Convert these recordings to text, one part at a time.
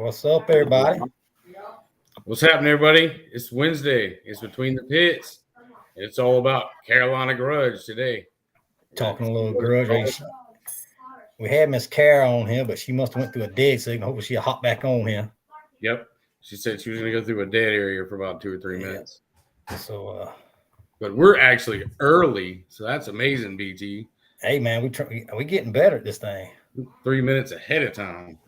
What's up, everybody? What's happening, everybody? It's Wednesday. It's Between the Pits. It's all about Carolina Grudge today. Talking a little grudge race. We had Miss Kara on here, but she must have went through a dig signal. Hopefully she'll hop back on here. Yep. She said she was going to go through a dead area for about 2 or 3 minutes. So, but we're actually early, so that's amazing, BT. Hey, man, we getting better at this thing. 3 minutes ahead of time.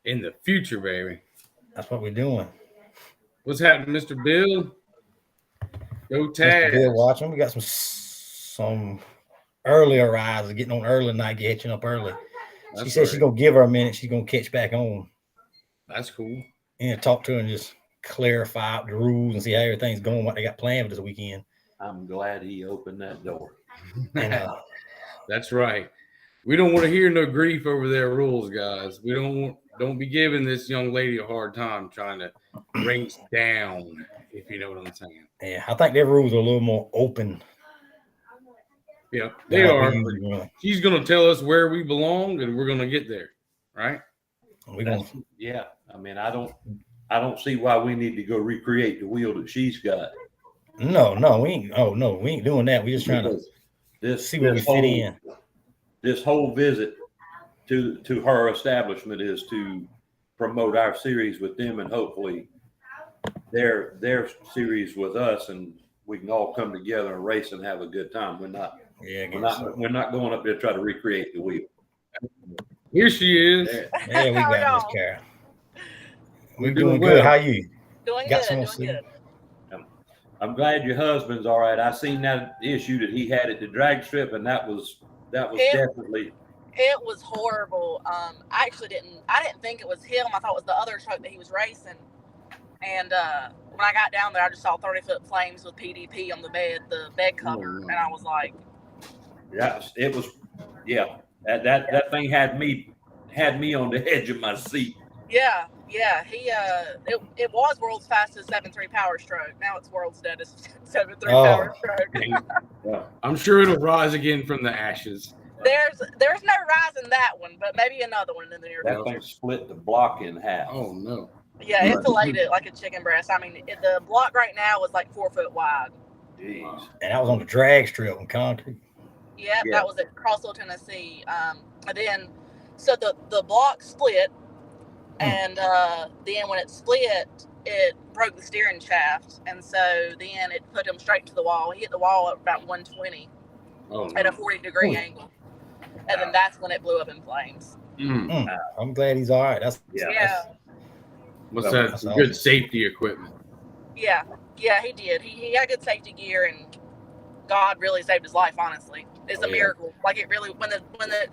In the future, baby. That's what we're doing. What's happening, Mr. Bill? Go Taz. Mr. Bill watching. We got some early arrivals, getting on early tonight, catching up early. She said she's going to give her a minute. She's going to catch back on. That's cool. And talk to her and just clarify out the rules and see how everything's going, what they got planned for this weekend. I'm glad he opened that door. And, that's right. We don't want to hear no grief over their rules, guys. We don't be giving this young lady a hard time trying to race down, if you know what I'm saying. Yeah, I think their rules are a little more open. Yeah, they are. She's going to tell us where we belong, and we're going to get there, right? Yeah, I mean, I don't see why we need to go recreate the wheel that she's got. No, we ain't. Oh no, we ain't doing that. We just trying to see where we fit in. This whole visit to her establishment is to promote our series with them, and hopefully their series with us, and we can all come together and race and have a good time. We're not going up there to try to recreate the wheel. Here she is. Yeah, we got Miss Kara. We're doing good. How you? Doing good. I'm glad your husband's all right. I seen that issue that he had at the drag strip, and that was definitely. It was horrible. I didn't think it was him. I thought it was the other truck that he was racing. And when I got down there, I just saw 30-foot flames with PDP on the bed cover, and I was like, "Yeah, it was. Yeah, that thing had me on the edge of my seat." Yeah. It was world's fastest 7.3 power stroke. Now it's world's deadest 7.3 power stroke. Yeah. I'm sure it'll rise again from the ashes. There's no rise in that one, but maybe another one in the near future. That thing split the block in half. Oh no. Yeah, it filleted it like a chicken breast. I mean, the block right now is like 4 foot wide. Jeez. And that was on the drag strip on concrete. Yep, yeah. That was at Crossville, Tennessee. And then, so the block split, and then when it split, it broke the steering shaft, and so then it put him straight to the wall. He hit the wall at about 120 at a 40-degree angle, and then that's when it blew up in flames. I'm glad he's all right. What's that? Some good safety equipment. Yeah, he did. He had good safety gear, and God really saved his life. Honestly, it's a miracle. Like it really, when it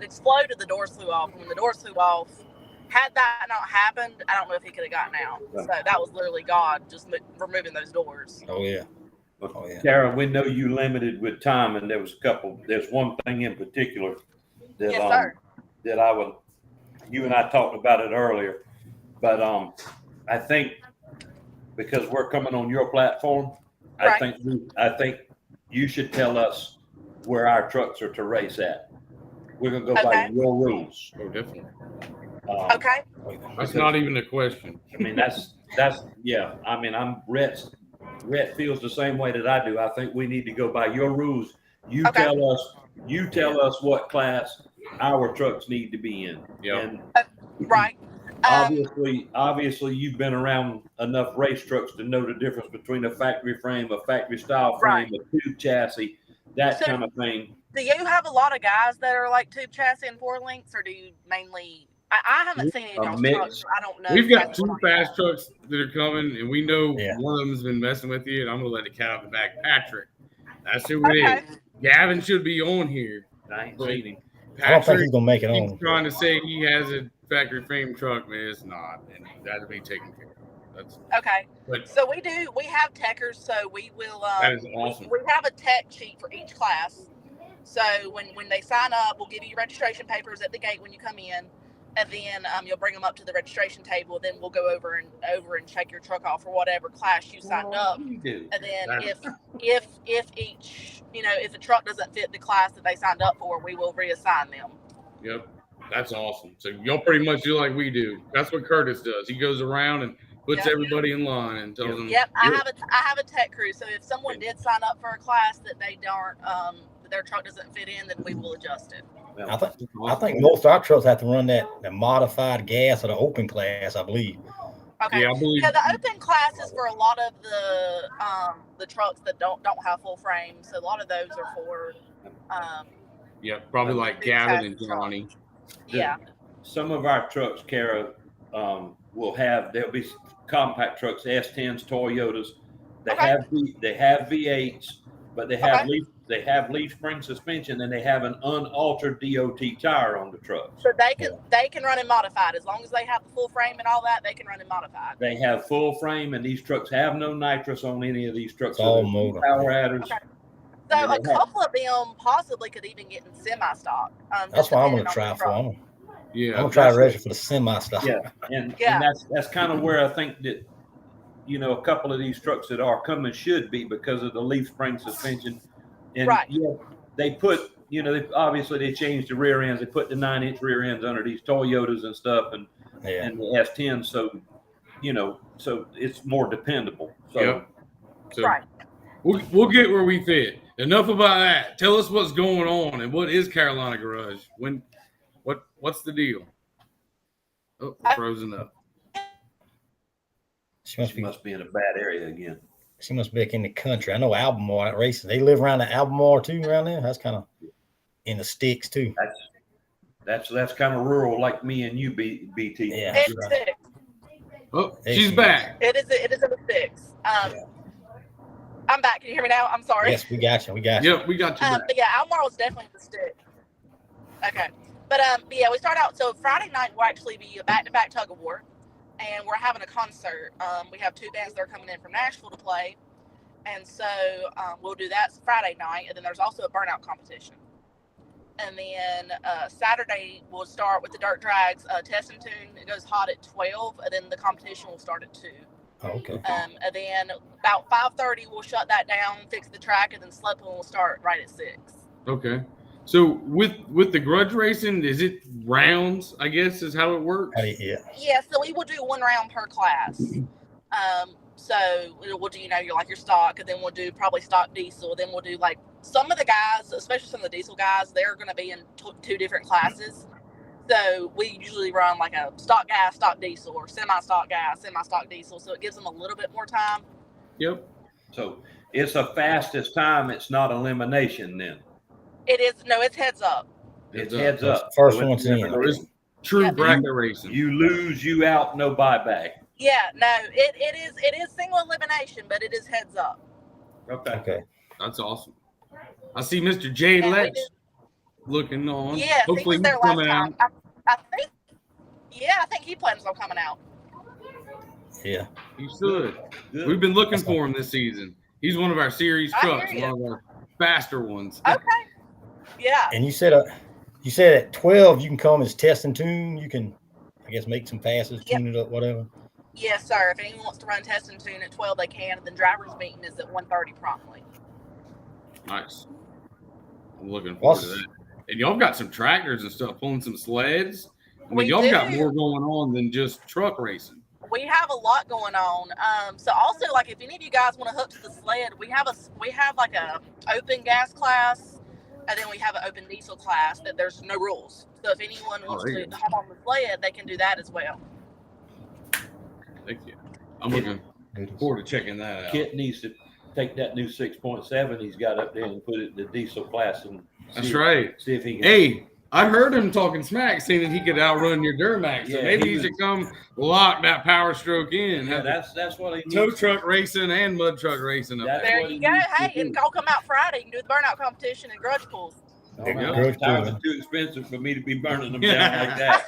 exploded, the doors flew off. When the doors flew off, had that not happened, I don't know if he could have gotten out. So that was literally God just removing those doors. Oh yeah. Kara, we know you limited with time, and there's one thing in particular that yes, you and I talked about it earlier, but I think because we're coming on your platform, right. I think you should tell us where our trucks are to race at. We're gonna go by your rules. Oh, definitely. Okay. That's not even a question. I mean, that's yeah. I mean, Rhett feels the same way that I do. I think we need to go by your rules. You tell us what class our trucks need to be in. Yeah. Right. Obviously, you've been around enough race trucks to know the difference between a factory frame, a factory style frame, a tube chassis, that kind of thing. Do you have a lot of guys that are like tube chassis and 4 links, or do you mainly? I haven't seen any of those trucks. I don't know. We've got 2 fast trucks that are coming, and we know one of them's been messing with you, and I'm going to let the cat out the bag. Patrick. That's who it is. Gavin should be on here. I ain't seen him. I don't think he's going to make it on. He's trying to say he has a factory frame truck, man. It's not, and that'll be taken care of. That's okay. So we have techers, so we will. That is awesome. We have a tech sheet for each class. So when they sign up, we'll give you your registration papers at the gate when you come in. And then you'll bring them up to the registration table. Then we'll go over and check your truck off for whatever class you signed up. And then if each, if the truck doesn't fit the class that they signed up for, we will reassign them. Yep. That's awesome. So y'all pretty much do like we do. That's what Curtis does. He goes around and puts everybody in line and tells them. Yep, I have a tech crew. So if someone did sign up for a class that they don't, their truck doesn't fit in, then we will adjust it. I think most of our trucks have to run that modified gas or the open class, I believe. Okay. Yeah, I believe. Yeah, the open class is for a lot of the trucks that don't have full frames. So a lot of those are for. Yeah, probably like Gavin and Johnny. Yeah. Some of our trucks, Kara, there'll be compact trucks, S10s, Toyotas. They have V8s, but they have leaf spring suspension and they have an unaltered DOT tire on the truck. So they can run in modified as long as they have the full frame and all that. They can run in modified. They have full frame, and these trucks have no nitrous on any of these trucks. All motor. Power adders. Okay. So a couple of them possibly could even get in semi-stock. That's what I'm going to try for. I'm going to try to register for the semi-stock. Yeah, and that's kind of where I think that, a couple of these trucks that are coming should be because of the leaf spring suspension. And they put, they changed the rear ends. They put the 9-inch rear ends under these Toyotas and stuff and the S10. So, so it's more dependable. So, right. We'll get where we fit. Enough about that. Tell us what's going on and what is Carolina Garage? What's the deal? Oh, frozen up. She must be in a bad area again. She must be back in the country. I know Albemarle racing. They live around the Albemarle too, around there. That's kind of in the sticks too. That's kind of rural, like me and you, BT. Yeah. Right. Oh, she's back. It is in the sticks. I'm back. Can you hear me now? I'm sorry. Yes, we got you. Yep, we got you. But yeah, Albemarle is definitely the stick. Okay. But we start out. So Friday night will actually be a back-to-back tug of war, and we're having a concert. We have 2 bands that are coming in from Nashville to play, and so we'll do that Friday night, and then there's also a burnout competition. And then Saturday we'll start with the dirt drags test and tune. It goes hot at 12, and then the competition will start at 2. Oh, okay. And then about 5:30 we'll shut that down, fix the track, and then sled pull will start right at 6. Okay. So with the grudge racing, is it rounds? I guess is how it works. Yeah. So we will do 1 round per class. So we'll do your stock, and then we'll do probably stock diesel. Then we'll do like some of the guys, especially some of the diesel guys, they're going to be in 2 different classes. So we usually run like a stock gas, stock diesel, or semi-stock gas, semi-stock diesel. So it gives them a little bit more time. Yep. So it's a fastest time. It's not elimination then. It is. No, it's heads up. It's heads up. First one's in. It's true bracket racing. You lose, you out, no buyback. Yeah, no, it is single elimination, but it is heads up. Okay. That's awesome. I see Mr. Jay Letts looking on. Yeah, hopefully he was there coming last time. out. I think he plans on coming out. Yeah. He should. Good. We've been looking for him this season. He's one of our series trucks, one of our faster ones. Okay. Yeah. And you said at 12 you can come as test and tune. You can, I guess, make some passes, tune it up, whatever. Yes, sir. If anyone wants to run test and tune at 12, they can. And then driver's meeting is at 1:30 promptly. Nice. I'm looking forward to that. And y'all got some tractors and stuff, pulling some sleds. I mean, y'all got more going on than just truck racing. We have a lot going on. So also, like, if any of you guys want to hook to the sled, we have like a open gas class, and then we have an open diesel class that there's no rules. So if anyone wants to hop on the sled, they can do that as well. Thank you. I'm looking forward to checking that out. Kit needs to take that new 6.7 he's got up there and put it in the diesel class. And that's right. See if he can. Hey, I heard him talking smack, saying that he could outrun your Duramax. So maybe he should come lock that power stroke in. Yeah, that's what he needs. Tow truck racing and mud truck racing. There you go. Hey, and go come out Friday. You can do the burnout competition and grudge pulls. Tires are too expensive for me to be burning them down like that.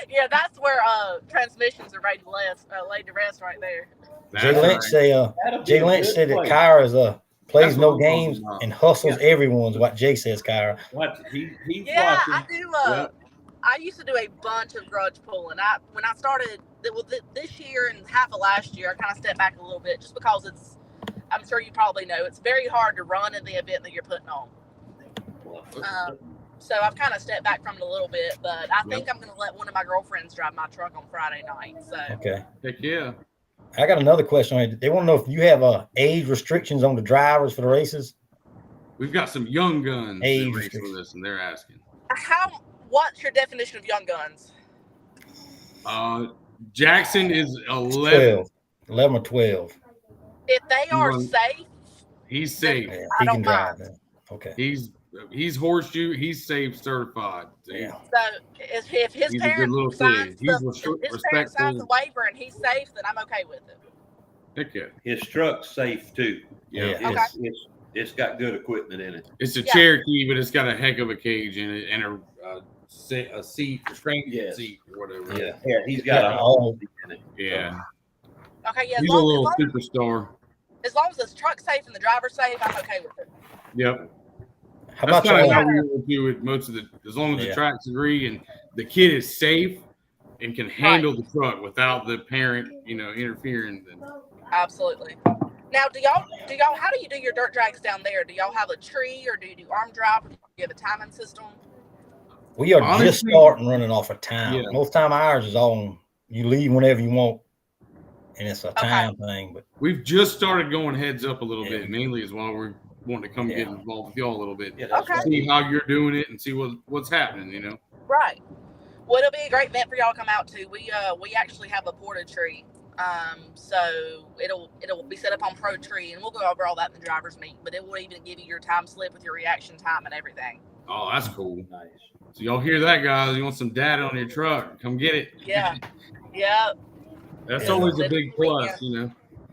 Yeah, that's where transmissions are laid to rest right there. Jay Lynch said that Kyra's plays no games and hustles everyone's what Jay says, Kyra. What he's watching. I do. I used to do a bunch of grudge pulling. When I started this year and half of last year, I kind of stepped back a little bit just because I'm sure you probably know it's very hard to run in the event that you're putting on. So I've kind of stepped back from it a little bit, but I think I'm going to let one of my girlfriends drive my truck on Friday night. So Okay. Heck yeah. I got another question. They want to know if you have age restrictions on the drivers for the races. We've got some young guns Age that race restrictions. with us, and they're asking. What's your definition of young guns? Jackson is 11. 11 or 12. If they are safe, he's safe. Yeah, I he can don't drive. mind. Okay. He's horseshoe. He's safe certified. Yeah. So if his He's a good little parents kid. signs He's his parents signs the respectful. waiver and he's safe, then I'm okay with it. Heck yeah. His truck's safe too. Yeah. It's got good equipment in it. It's a Cherokee, but it's got a heck of a cage in it and a seat, a strange seat or whatever. Yeah. Yeah, he's got a whole seat in it. Yeah. Okay, yeah. He's a little superstar. As long as the truck's safe and the driver's safe, I'm okay with it. Yep. How That's about kind of how your we will do it most of the, as long as the tracks agree and the kid is safe and can handle the truck without the parent, interfering. Then. Absolutely. Now, do y'all, how do you do your dirt drags down there? Do y'all have a tree or do you do arm drop? Or do you have a timing system? We are just starting running off a time. Yeah. Most time ours is on, you leave whenever you want, and it's a time thing. But we've just started going heads up a little bit, mainly is why we're wanting to come get involved with y'all a little bit. Yeah, see how you're doing it and see what's happening, Right. Well, it'll be a great event for y'all to come out to. We actually have a porta tree. So it'll be set up on Pro Tree, and we'll go over all that in the driver's meet. But it will even give you your time slip with your reaction time and everything. Oh, that's cool. Nice. So y'all hear that, guys? You want some data on your truck? Come get it. Yeah. Yeah. That's always a big plus,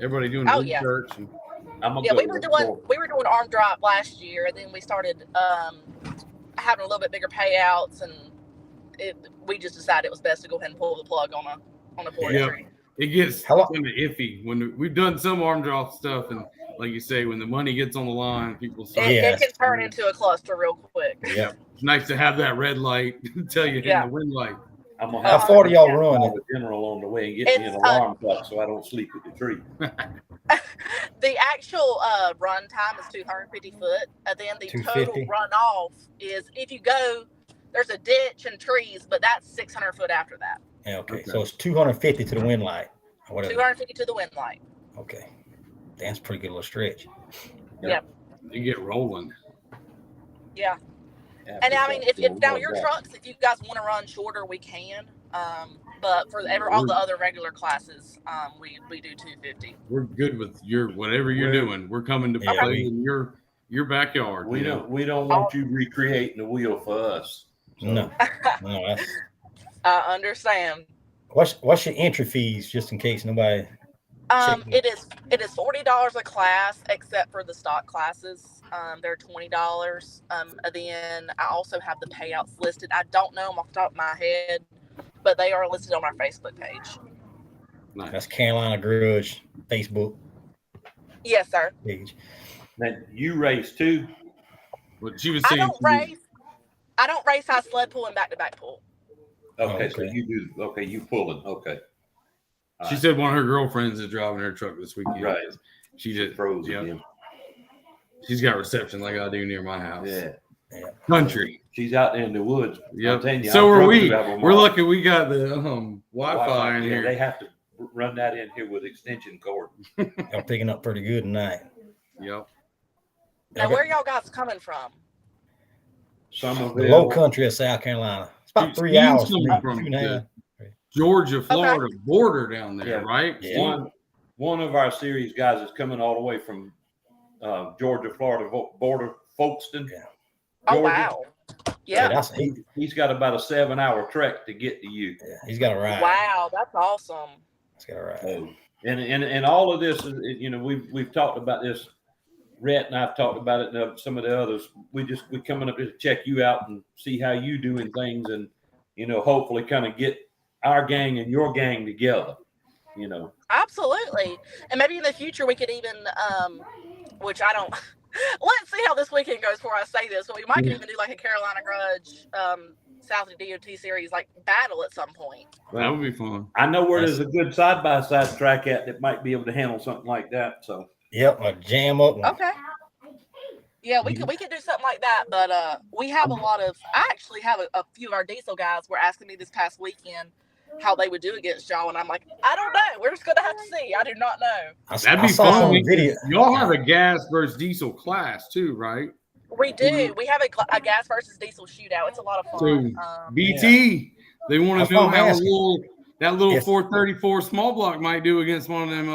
Everybody doing research. And we were doing arm drop last year, and then we started having a little bit bigger payouts, and we just decided it was best to go ahead and pull the plug on a porta tree. It gets kind of iffy when we've done some arm drop stuff, and like you say, when the money gets on the line, people start. It can turn into a cluster real quick. Yeah, it's nice to have that red light tell you in the wind light. I'm gonna how far do y'all run? The general on the way and get me an alarm clock so I don't sleep at the tree. The actual run time is 250 foot, and then the total runoff is, if you go, there's a ditch and trees, but that's 600 foot after that. Yeah, okay. So it's 250 to the wind light. Or whatever. 250 to the wind light. Okay. That's a pretty good little stretch. Yep. You get rolling. Yeah. And I mean, if now your trucks, if you guys want to run shorter, we can. But for all the other regular classes, we do 250. We're good with whatever you're doing. We're coming to play in your backyard. We don't want you recreating the wheel for us. So. No. That's... I understand. What's your entry fees, just in case nobody? It is $40 a class, except for the stock classes. They're $20. Then I also have the payouts listed. I don't know them off the top of my head, but they are listed on our Facebook page. Nice. That's Carolina Grudge Facebook. Yes, sir. Page. Now you race too. What she was saying. I don't race high sled pull and back-to-back pull. Okay, so you do. Okay, you pulling. Okay. She said one of her girlfriends is driving her truck this weekend. Right. She just froze again. She's got reception like I do near my house. Yeah. Country. She's out there in the woods. Yep. So are we. We're lucky we got the Wi-Fi in here. They have to run that in here with extension cord. Y'all picking up pretty good tonight. Yep. Now, where y'all guys coming from? The low country of South Carolina. It's about 3 hours from the Georgia, Florida border down there, right? Yeah. One of our series guys is coming all the way from Georgia, Florida border, Folkestone. Yeah. Oh, wow. Yeah. He's got about a 7-hour trek to get to you. Yeah, he's got a ride. Wow, that's awesome. He's got a ride. And all of this is, we've talked about this. Rhett and I've talked about it, and some of the others. We're coming up to check you out and see how you doing things, and hopefully kind of get our gang and your gang together. Absolutely. And maybe in the future we could even, which I don't. Let's see how this weekend goes before I say this, but we might even do like a Carolina Grudge South DOT series like battle at some point. That would be fun. I know where there's a good side-by-side track that might be able to handle something like that. So a jam up one. Okay. Yeah, we could do something like that, but we have a lot of. I actually have a few of our diesel guys were asking me this past weekend how they would do against y'all, and I'm like, I don't know. We're just gonna have to see. I do not know. That'd be fun. Y'all have a gas versus diesel class too, right? We do. We have a gas versus diesel shootout. It's a lot of fun. So BT, they want to know how that little 434 small block might do against one of them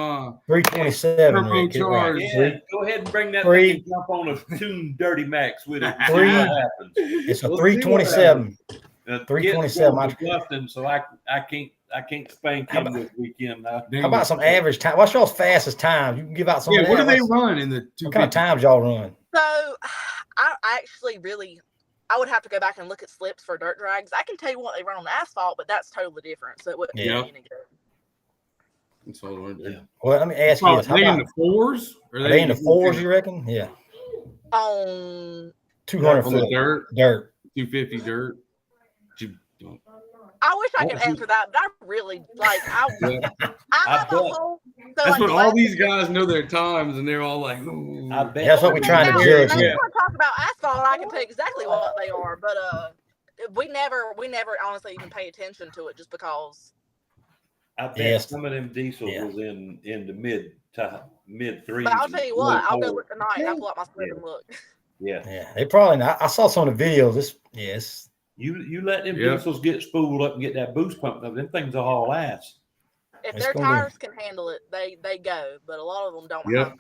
327 turbocharged. Yeah, go ahead and bring that thing and jump on a tuned Dirty Max with it. See what happens. It's a 327. 327. Bluffton, so I can't spank him this weekend. How about some average time? What's y'all's fastest time? You can give out some. Yeah, what do they run in the? What kind of times y'all run? So, I actually really, I would have to go back and look at slips for dirt drags. I can tell you what they run on the asphalt, but that's totally different. So it wouldn't be any good. That's all right. Yeah. Well, let me ask you this: are they in the fours? Are they in the fours? You reckon? Yeah. 200 foot dirt. 250 dirt. I wish I could answer that, but I really like. I have a whole. So that's what all these guys know their times, and they're all like, "Ooh." That's what we're trying to judge. If you want to talk about asphalt, I can tell you exactly what they are, but we never honestly even pay attention to it just because. I bet some of them diesels was in the mid threes. But I'll tell you what, I'll go look tonight. I'll pull up my slip and look. Yeah, they probably not. I saw some of the videos. You let them diesels get spooled up and get that boost pumped up. Them things are all ass. If their tires can handle it, they go. But a lot of them don't have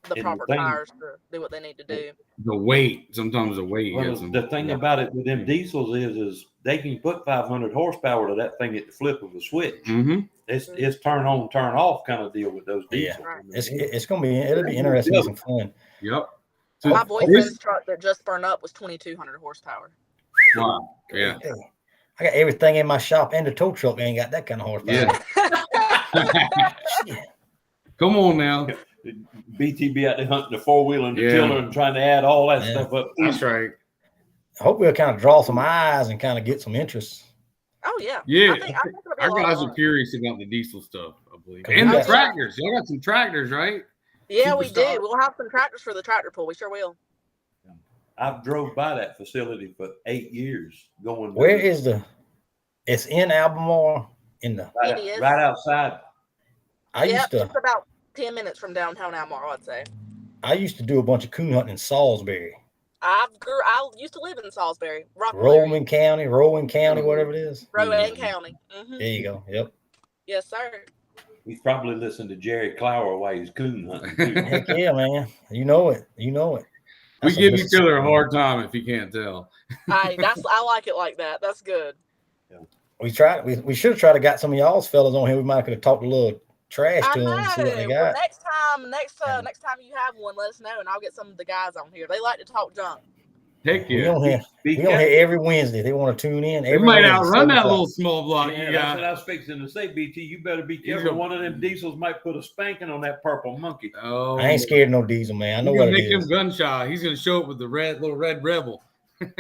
the proper tires to do what they need to do. The weight, sometimes the weight. Well, the thing about it with them diesels is they can put 500 horsepower to that thing at the flip of a switch. Mm-hmm. It's turn on, turn off kind of deal with those diesels. Yeah. It'll be interesting and some fun. Yep. So my boyfriend's truck that just burned up was 2,200 horsepower. Wow. Yeah. I got everything in my shop, and the tow truck ain't got that kind of horsepower. Yeah. Come on now. BT be out there hunting the four-wheeler and the tiller and trying to add all that stuff up. That's right. I hope we'll kind of draw some eyes and kind of get some interest. Oh, yeah. Yeah. Our guys are curious about the diesel stuff, I believe. And the tractors. Y'all got some tractors, right? Yeah, we do. We'll have some tractors for the tractor pool. We sure will. I've drove by that facility for 8 years. Where is it's in Albemarle right outside. It's about 10 minutes from downtown Albemarle, I'd say. I used to do a bunch of coon hunting in Salisbury. I used to live in Salisbury. Rowan County, whatever it is. Rowan County. Mm-hmm. There you go. Yep. Yes, sir. He's probably listened to Jerry Clower while he's coon hunting. Heck yeah, man. You know it. We give each other a hard time if you can't tell. I like it like that. That's good. Yeah. We should have tried to got some of y'all's fellas on here. We might could have talked a little trash to them and see what they got. Well, next time you have one, let us know, and I'll get some of the guys on here. They like to talk junk. Heck yeah. We don't hear every Wednesday. They want to tune in. We might outrun that little small block. Yeah, that's what I was fixing to say, BT. You better be careful. One of them diesels might put a spanking on that purple monkey. Oh, I ain't scared of no diesel, man. I know what it is. Make him gun shy. He's gonna show up with the little red rebel. The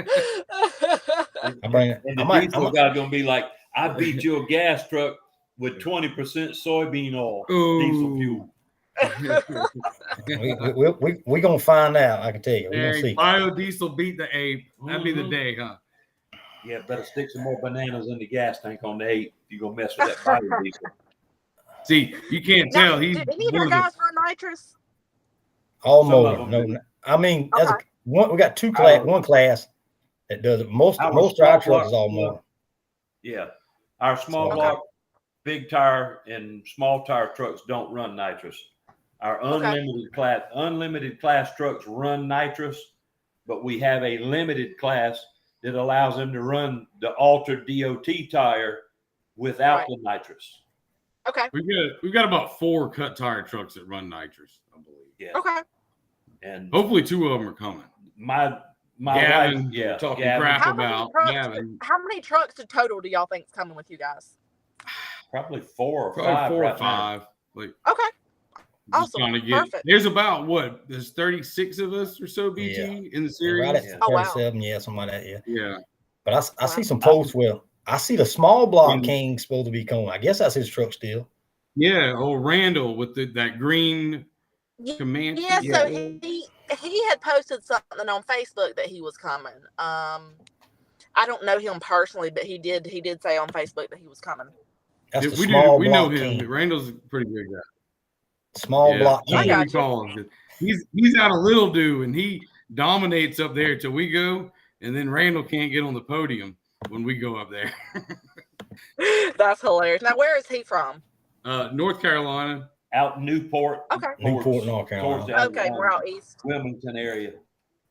diesel guy's gonna be like, I beat your gas truck with 20% soybean oil diesel fuel. we gonna find out. I can tell you. We're gonna see. Biodiesel beat the ape. That'd be the day, huh? Yeah, better stick some more bananas in the gas tank on the ape. You're gonna mess with that biodiesel. See, you can't tell. Did any of your guys run nitrous? Almost. No. I mean, we got one class that does it. Most of our trucks is all more. Yeah, our small block, big tire, and small tire trucks don't run nitrous. Our unlimited class trucks run nitrous, but we have a limited class that allows them to run the altered DOT tire without the nitrous. Okay. We've got about 4 cut tire trucks that run nitrous, I believe. Yeah. Okay. And hopefully 2 of them are coming. My Gavin, wife, talking crap about Gavin. How many trucks in total do y'all think is coming with you guys? Probably 4 or 5. 4 or 5. Like, okay. Awesome. Perfect. There's about there's 36 of us or so, BT, in the series. Right at 37, something like that. Yeah. But I see some posts where I see the small block king supposed to be coming. I guess that's his truck still. Yeah, Randall with that green Comanche. Yeah, so he had posted something on Facebook that he was coming. I don't know him personally, but he did say on Facebook that he was coming. That's Yeah, the small we know block him. king. Randall's a pretty good guy. Small block I king. got We call him. He's out of Little Do, and he dominates up there till we go, and then Randall can't get on the podium when we go up there. That's hilarious. Now, where is he from? North Carolina. Out in Newport. Okay. Newport, North Carolina. Okay, we're out east. Wilmington area.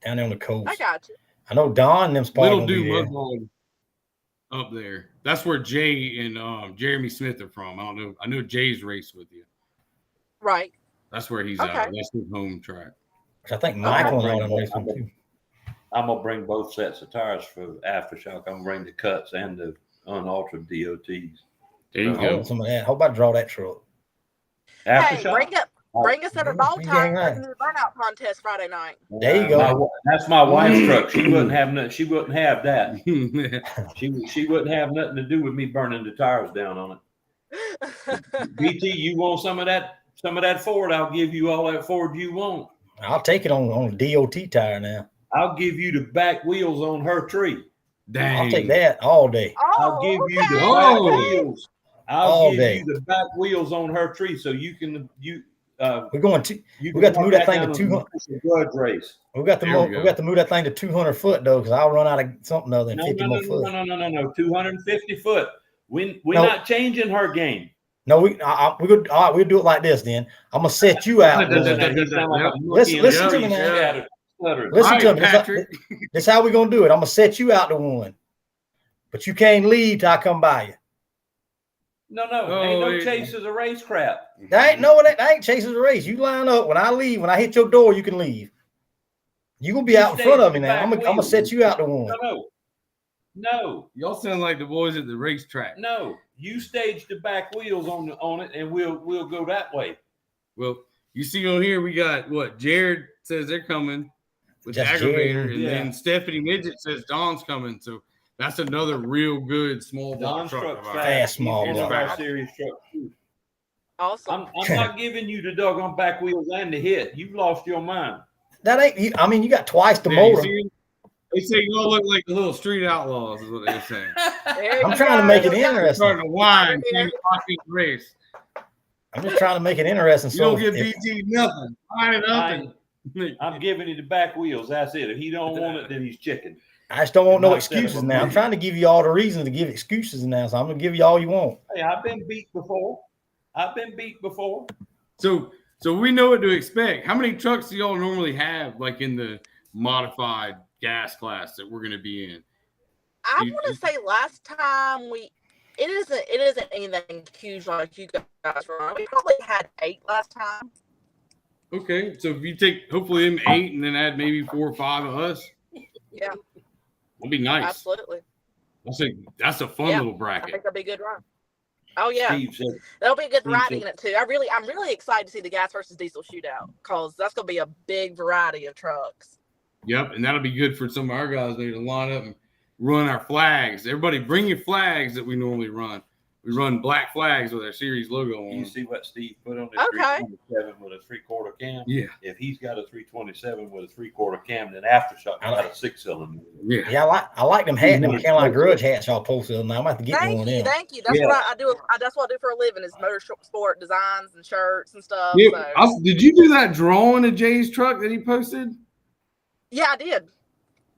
Down there on the coast. I got you. I know Don and them Little spot Do be there. Mudball up there. That's where Jay and Jeremy Smith are from. I don't know. I know Jay's raced with you. Right. That's where he's Okay. at. That's his home track. I think Michael and all them raced with too. I'm gonna bring both sets of tires for Aftershock. I'm gonna bring the cuts and the unaltered DOTs. There you I go. want some of that. How about draw that truck? Hey, Aftershock. bring us at a ball You time dang right. in the burnout contest Friday night. There you go. That's my wife's truck. She wouldn't have nothing. She wouldn't have that. She wouldn't have nothing to do with me burning the tires down on it. BT, you want some of that? Some of that Ford? I'll give you all that Ford you want. I'll take it on a DOT tire now. I'll give you the back wheels on her tree. Dang. I'll take that all day. I'll give you the Oh. back wheels. I'll All give day. you the back wheels on her tree so you can We're going to. you We got to can move walk that thing down to on 200. the Grudge race. We got to There we move. go. We got to move that thing to 200 foot though, because I'll run out of something other than No, 50 no, more no, foot. no. 250 foot. We're No. not changing her game. No, we're good. All right, we'll do it like this. Then I'm gonna set you out. Listen, Listen, You sound like a Yep. monkey Listen in to a me tree, now. scattered, stuttered. listen All to right, me. Patrick. This how we're gonna do it. I'm gonna set you out to one, but you can't leave till I come by you. No, Oh, ain't no wait. chases a race crap. That ain't no. That ain't chasing the race. You line up. When I leave, when I hit your door, you can leave. You gonna be You out in stay front at of me the now. back I'm gonna wheel. set you out to one. No. Y'all sound like the boys at the racetrack. No. You stage the back wheels on it, and we'll go that way. Well, you see on here, we got what? Jared says they're coming with the That's aggravator, Jared. and Yeah. then Stephanie Midget says Don's coming. So that's another real good small block Don's truck. truck's of ours. Fast small He's block. one of our series truck too. Awesome. I'm not giving you the doggone back wheels and the hit. You've lost your mind. That ain't. I mean, you got twice the Yeah, you motor. see? They say y'all look like the little street outlaws, is what they're saying. There I'm you trying to go. make it You got- interesting. Starting to whine, Yeah. saying watching the race. I'm just trying to make it interesting. You So don't give if- BT nothing. Whining nothing. I'm giving you the back wheels. That's it. If he don't want it, then he's chicken. I just don't want no Not instead of excuses a now. I'm movie. trying to give you all the reasons to give excuses now. So I'm gonna give you all you want. Hey, I've been beat before. So we know what to expect. How many trucks do y'all normally have, like in the modified gas class that we're going to be in? I want to say last time it isn't anything huge like you guys were on. We probably had 8 last time. Okay, so if you take hopefully them 8 and then add maybe 4 or 5 of us, Yeah, that'd be nice. absolutely. That's a fun Yeah, little I bracket. think that'll be a good run. Oh yeah, Steve said, that'll be a good Me variety too. in it too. I'm really excited to see the gas versus diesel shootout because that's gonna be a big variety of trucks. Yep, and that'll be good for some of our guys there to line up and run our flags. Everybody, bring your flags that we normally run. We run black flags with our series logo on you them. see what Steve put on his Okay. 327 with a 3/4 cam? Yeah, If he's got a 327 with a 3/4 cam, then Aftershock got a 6-cylinder. yeah. Yeah, I like them hat, them Carolina Grudge hats y'all posted. Now I'm gonna have to get me one of them. Thank you. That's Yeah. what I do. That's what I do for a living is motorsport designs and shirts and stuff. Yeah, So. did you do that drawing of Jay's truck that he posted? Yeah, I did.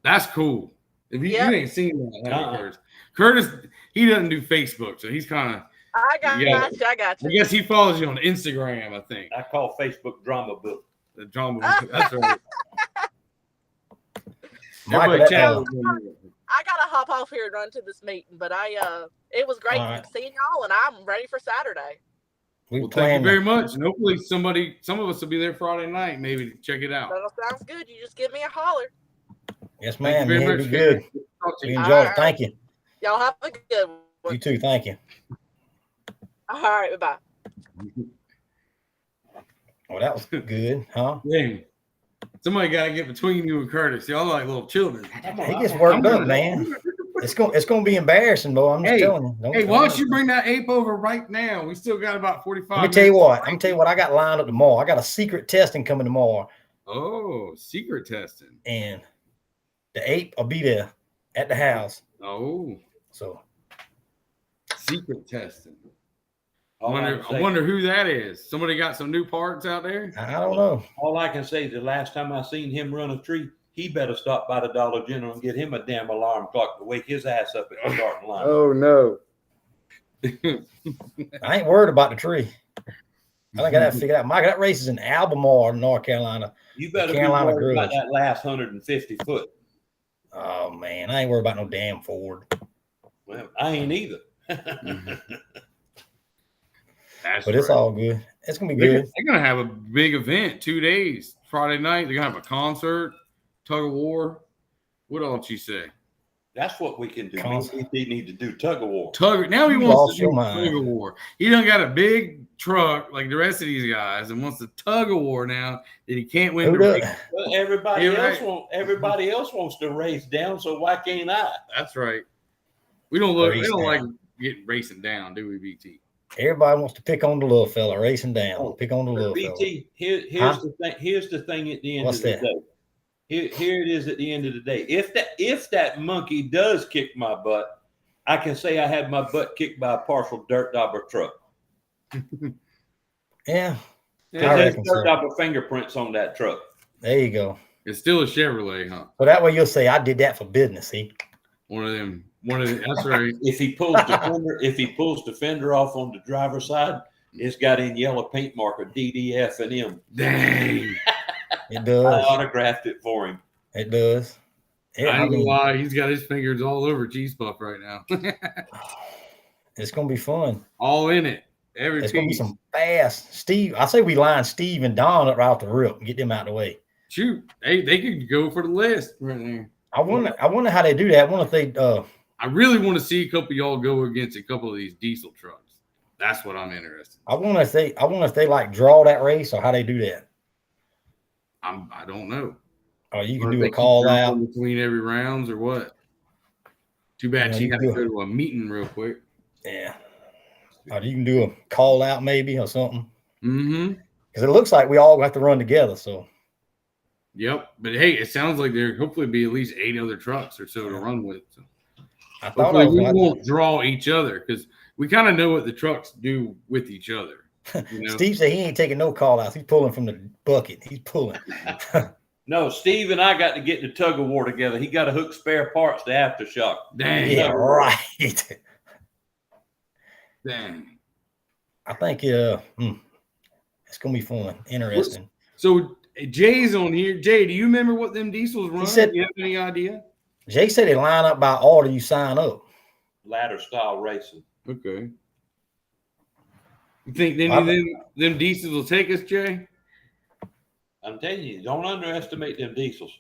That's cool. If you, Yep. you ain't seen that, have you, Curtis, he doesn't do Facebook, so he's kind of. I got Yeah. you. I got I you. guess he follows you on Instagram. I think I call Facebook drama book. the drama. That's right. Michael, Everybody that, chat uh, with him. I gotta hop off here and run to this meeting, but it was great All right. seeing y'all, and I'm ready for Saturday. We Well, thank you planned very much, and hopefully some of us will be there Friday night, maybe to check it out. That sounds good. You just give me a holler. Yes, Thank ma'am. you very Yeah, much. be good. Talk to We you. enjoyed it. Thank you. Y'all have a good one. You too. Thank you. All right, bye. Well, that was good, huh? Dang. Somebody got to get between you and Curtis. Y'all like little children. He gets worked up, man. It's gonna be embarrassing, boy. I'm just Hey, telling you. Hey, why don't you bring that ape over right now? We still got about 45 Let me tell you minutes. what. I'm gonna tell you what I got lined up tomorrow. I got a secret testing coming tomorrow. Oh, secret testing. And the ape will be there at the house. Oh, So secret testing. I All wonder who that is. Somebody got some new parts out there? I don't know. All I can say is the last time I seen him run a tree, he better stop by the Dollar General and get him a damn alarm clock to wake his ass up at the starting line. Oh, no. I ain't worried about the tree. I think I got to figure out. Mike, that race is in Albemarle, North Carolina. You better Carolina be worried about Grudge. that last 150 foot. Oh, man. I ain't worried about no damn Ford. Well, I ain't either. But it's all good. It's going to be good. They're going to have a big event 2 days. Friday night, they're going to have a concert, tug of war. What else you say? That's what we can do. We need to do tug of war. Now he wants to do mind. tug of war. He done got a big truck like the rest of these guys and wants to tug of war now that he can't win the race. Well, everybody else wants to race down, so why can't I? That's right. We don't like getting racing down, do we, BT? Everybody wants to pick on the little fella, racing down. Pick on the little BT, fella. Here's the thing at the end What's of the that? day. Here it is at the end of the day. If that monkey does kick my butt, I can say I had my butt kicked by a partial dirt dauber truck. Yeah. There's dirt dauber fingerprints on that truck. There you go. It's still a Chevrolet, huh? So that way you'll say I did that for business. See, One of them. That's right. If he pulls the fender off on the driver's side, it's got in yellow paint marker DDF and M. Dang. It does. I autographed it for him. It does. I ain't gonna lie, he's got his fingers all over Cheese Puff right now. It's gonna be fun. All in it. It's gonna be some fast. Steve, I say we line Steve and Don up right off the rip and get them out of the way. Shoot, they could go for the list right there. I wonder how they do that. I wonder if they I really want to see a couple of y'all go against a couple of these diesel trucks. That's what I'm interested in. I wonder if they like draw that race or how they do that. I don't know. Oh, you can do a call out between every rounds or what? Too bad she had to go to a meeting real quick. Yeah. Or you can do a call out maybe or something. Mm-hmm. Because it looks like we all have to run together. So. Yep. But hey, it sounds like there hopefully be at least 8 other trucks or so to run with. So. I thought we won't draw each other because we kind of know what the trucks do with each other. You know? Steve said he ain't taking no call outs. He's pulling from the bucket. He's pulling. No, Steve and I got to get the tug of war together. He got to hook spare parts to aftershock. Dang. Yeah, right. Dang. I think it's gonna be fun, interesting. So Jay's on here. Jay, do you remember what them diesels run? Said, do you have any idea? Jay said they line up by order you sign up. Ladder style racing. Okay. You think them diesels will take us, Jay? I'm telling you, don't underestimate them diesels.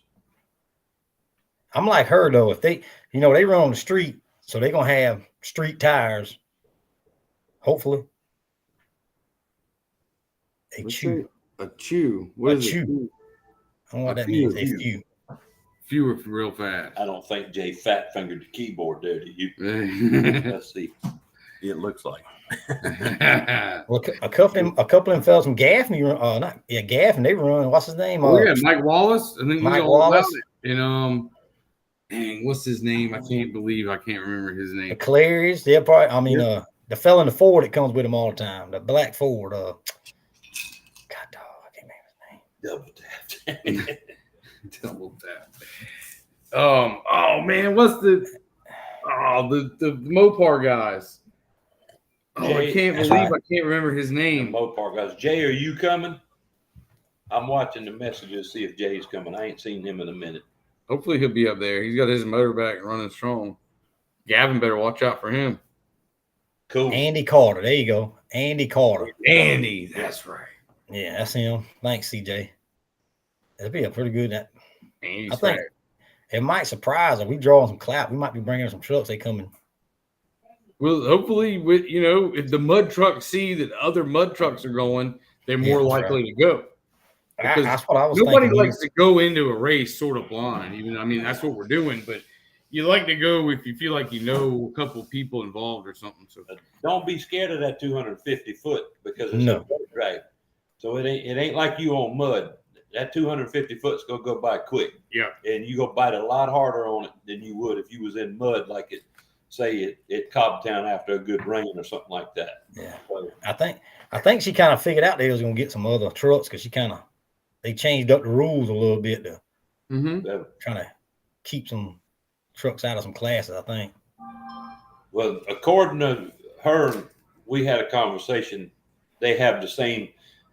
I'm like her though. If they run on the street, so they're gonna have street tires. Hopefully. A chew. A chew. What is it? I don't know what that means. A few. Fewer real fast. I don't think Jay fat fingered the keyboard there, do you? Let's see. It looks like. Well, a couple of them fellas from Gaffney, Gaffney, they run. What's his name? Mike Wallace. I think Mike Wallace. And dang, what's his name? I can't remember his name. The Clary's. They're probably. The fella in the Ford that comes with him all the time. The black Ford. God, dog, I can't remember his name. Double tap. Double tap. Oh man, what's the Mopar guys? Jay, I can't believe I can't remember his name. Mopar guys. Jay, are you coming? I'm watching the messages to see if Jay's coming. I ain't seen him in a minute. Hopefully he'll be up there. He's got his motor back running strong. Gavin better watch out for him. Cool. Andy Carter. There you go. Andy Carter. Andy, that's right. Yeah, that's him. Thanks, CJ. That'd be a pretty good. Andy's I think right. It might surprise us. We drawing some clout. We might be bringing some trucks. They coming. Well, hopefully, with if the mud trucks see that other mud trucks are going, they're more likely to go. Because that's what I was nobody thinking. likes to go into a race sort of blind. That's what we're doing. But you like to go if you feel like you know a couple of people involved or something. So don't be scared of that 250 foot because it's no a drag. So it ain't like you on mud. that 250 foot's gonna go by quick. Yeah. And you go bite a lot harder on it than you would if you was in mud like at Cobbtown after a good rain or something like that. Yeah. So, I think she kind of figured out they was gonna get some other trucks because they changed up the rules a little bit to trying to keep some trucks out of some classes, I think. well, according to her, we had a conversation. They have the same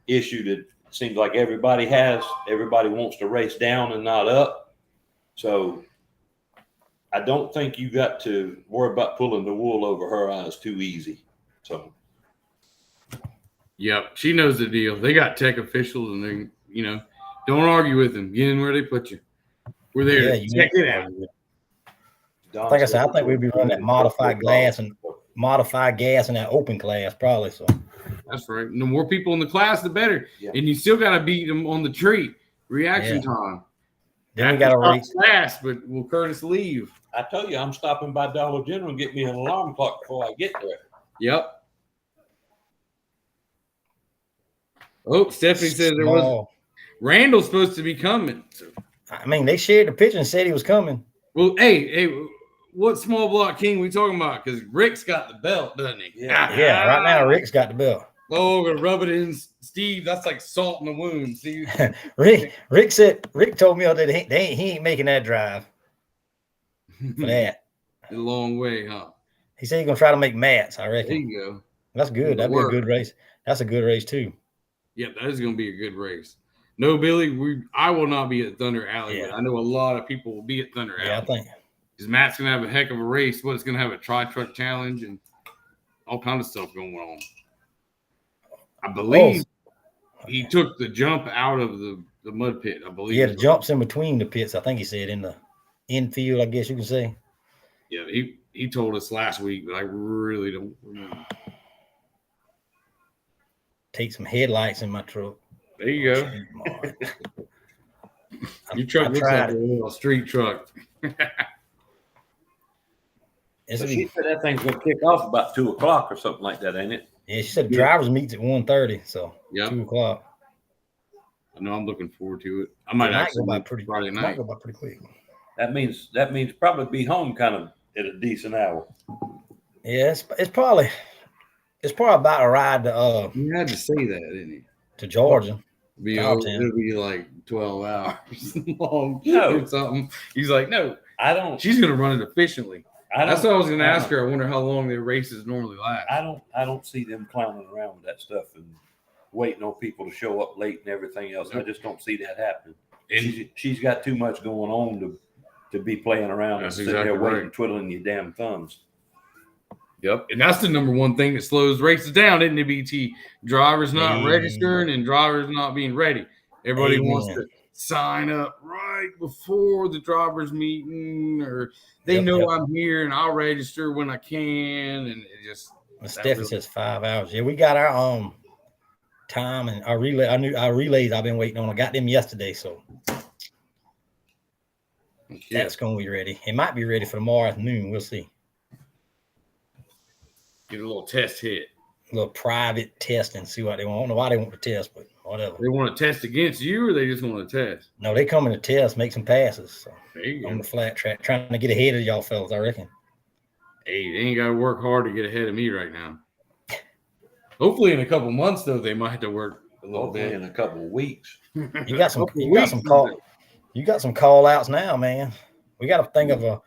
issue that it seems like everybody has. Everybody wants to race down and not up. So I don't think you got to worry about pulling the wool over her eyes too easy. So Yep, she knows the deal. They got tech officials, and they, don't argue with them. Get in where they put you. We're there to check it out. Like I said, I think we'd be running that modified gas and in that open class probably. So that's right. The more people in the class, the better. Yeah. And you still got to beat them on the treat reaction time. Then we got to race fast, but will Curtis leave? I tell you, I'm stopping by Dollar General and get me an alarm clock before I get there. Yep. Oh, Stephanie said there was Randall's supposed to be coming. So. I mean, they shared the picture and said he was coming. Well, hey, what small block king we talking about? Because Rick's got the belt, doesn't he? Yeah. Right now, Rick's got the belt. Oh, we're gonna rub it in, Steve. That's like salt in the wound. See, Rick told me that he ain't making that drive for that. A long way, huh? He said he's gonna try to make mats. I reckon. There you go. That's good. That'd be a good race. That's a good race too. Yeah, that is gonna be a good race. No, Billy, I will not be at Thunder Alley. Yeah. But I know a lot of people will be at Thunder Alley. Yeah, I think. Because Matt's gonna have a heck of a race. It's gonna have a tri-truck challenge and all kind of stuff going on. I believe he took the jump out of the mud pit. I believe. Yeah, the jumps in between the pits. I think he said in the infield. I guess you can say. Yeah, he told us last week, but I really don't remember. Take some headlights in my truck. There you go. Your truck looks like a little street truck. So she said that thing's gonna kick off about 2:00 or something like that, ain't it? Yeah, she said drivers meets at 1:30, so 2:00. I know. I'm looking forward to it. I might actually go by pretty Friday night. Might go by pretty quick. That means probably be home kind of at a decent hour. Yeah, it's probably about a ride to You had to say that, didn't you? To Georgia. It'll be like 12 hours long. No. Or something. He's like, no, I don't. She's gonna run it efficiently. That's what I was gonna ask her. I wonder how long their races normally last. I don't see them clowning around with that stuff and waiting on people to show up late and everything else. I just don't see that happening. And she's got too much going on to be playing around and sitting there waiting, twiddling your damn thumbs. Yep, and that's the number one thing that slows races down, isn't it, BT? Drivers not registering and drivers not being ready. Everybody wants to sign up right before the drivers meeting, or they know I'm here and I'll register when I can, and it just. Stephanie says 5 hours. Yeah, we got our time and our relay. Our relays I've been waiting on. I got them yesterday, so that's gonna be ready. It might be ready for tomorrow afternoon. We'll see. Get a little test hit. A little private test and see what they want. I don't know why they want to test, but whatever. They want to test against you, or they just want to test? No, they come in to test, make some passes. So there you go. On the flat track, trying to get ahead of y'all fellas, I reckon. Hey, they ain't got to work hard to get ahead of me right now. Hopefully in a couple months, though, they might have to work a little bit. In a couple of weeks. You got some call outs now, man. We got to think of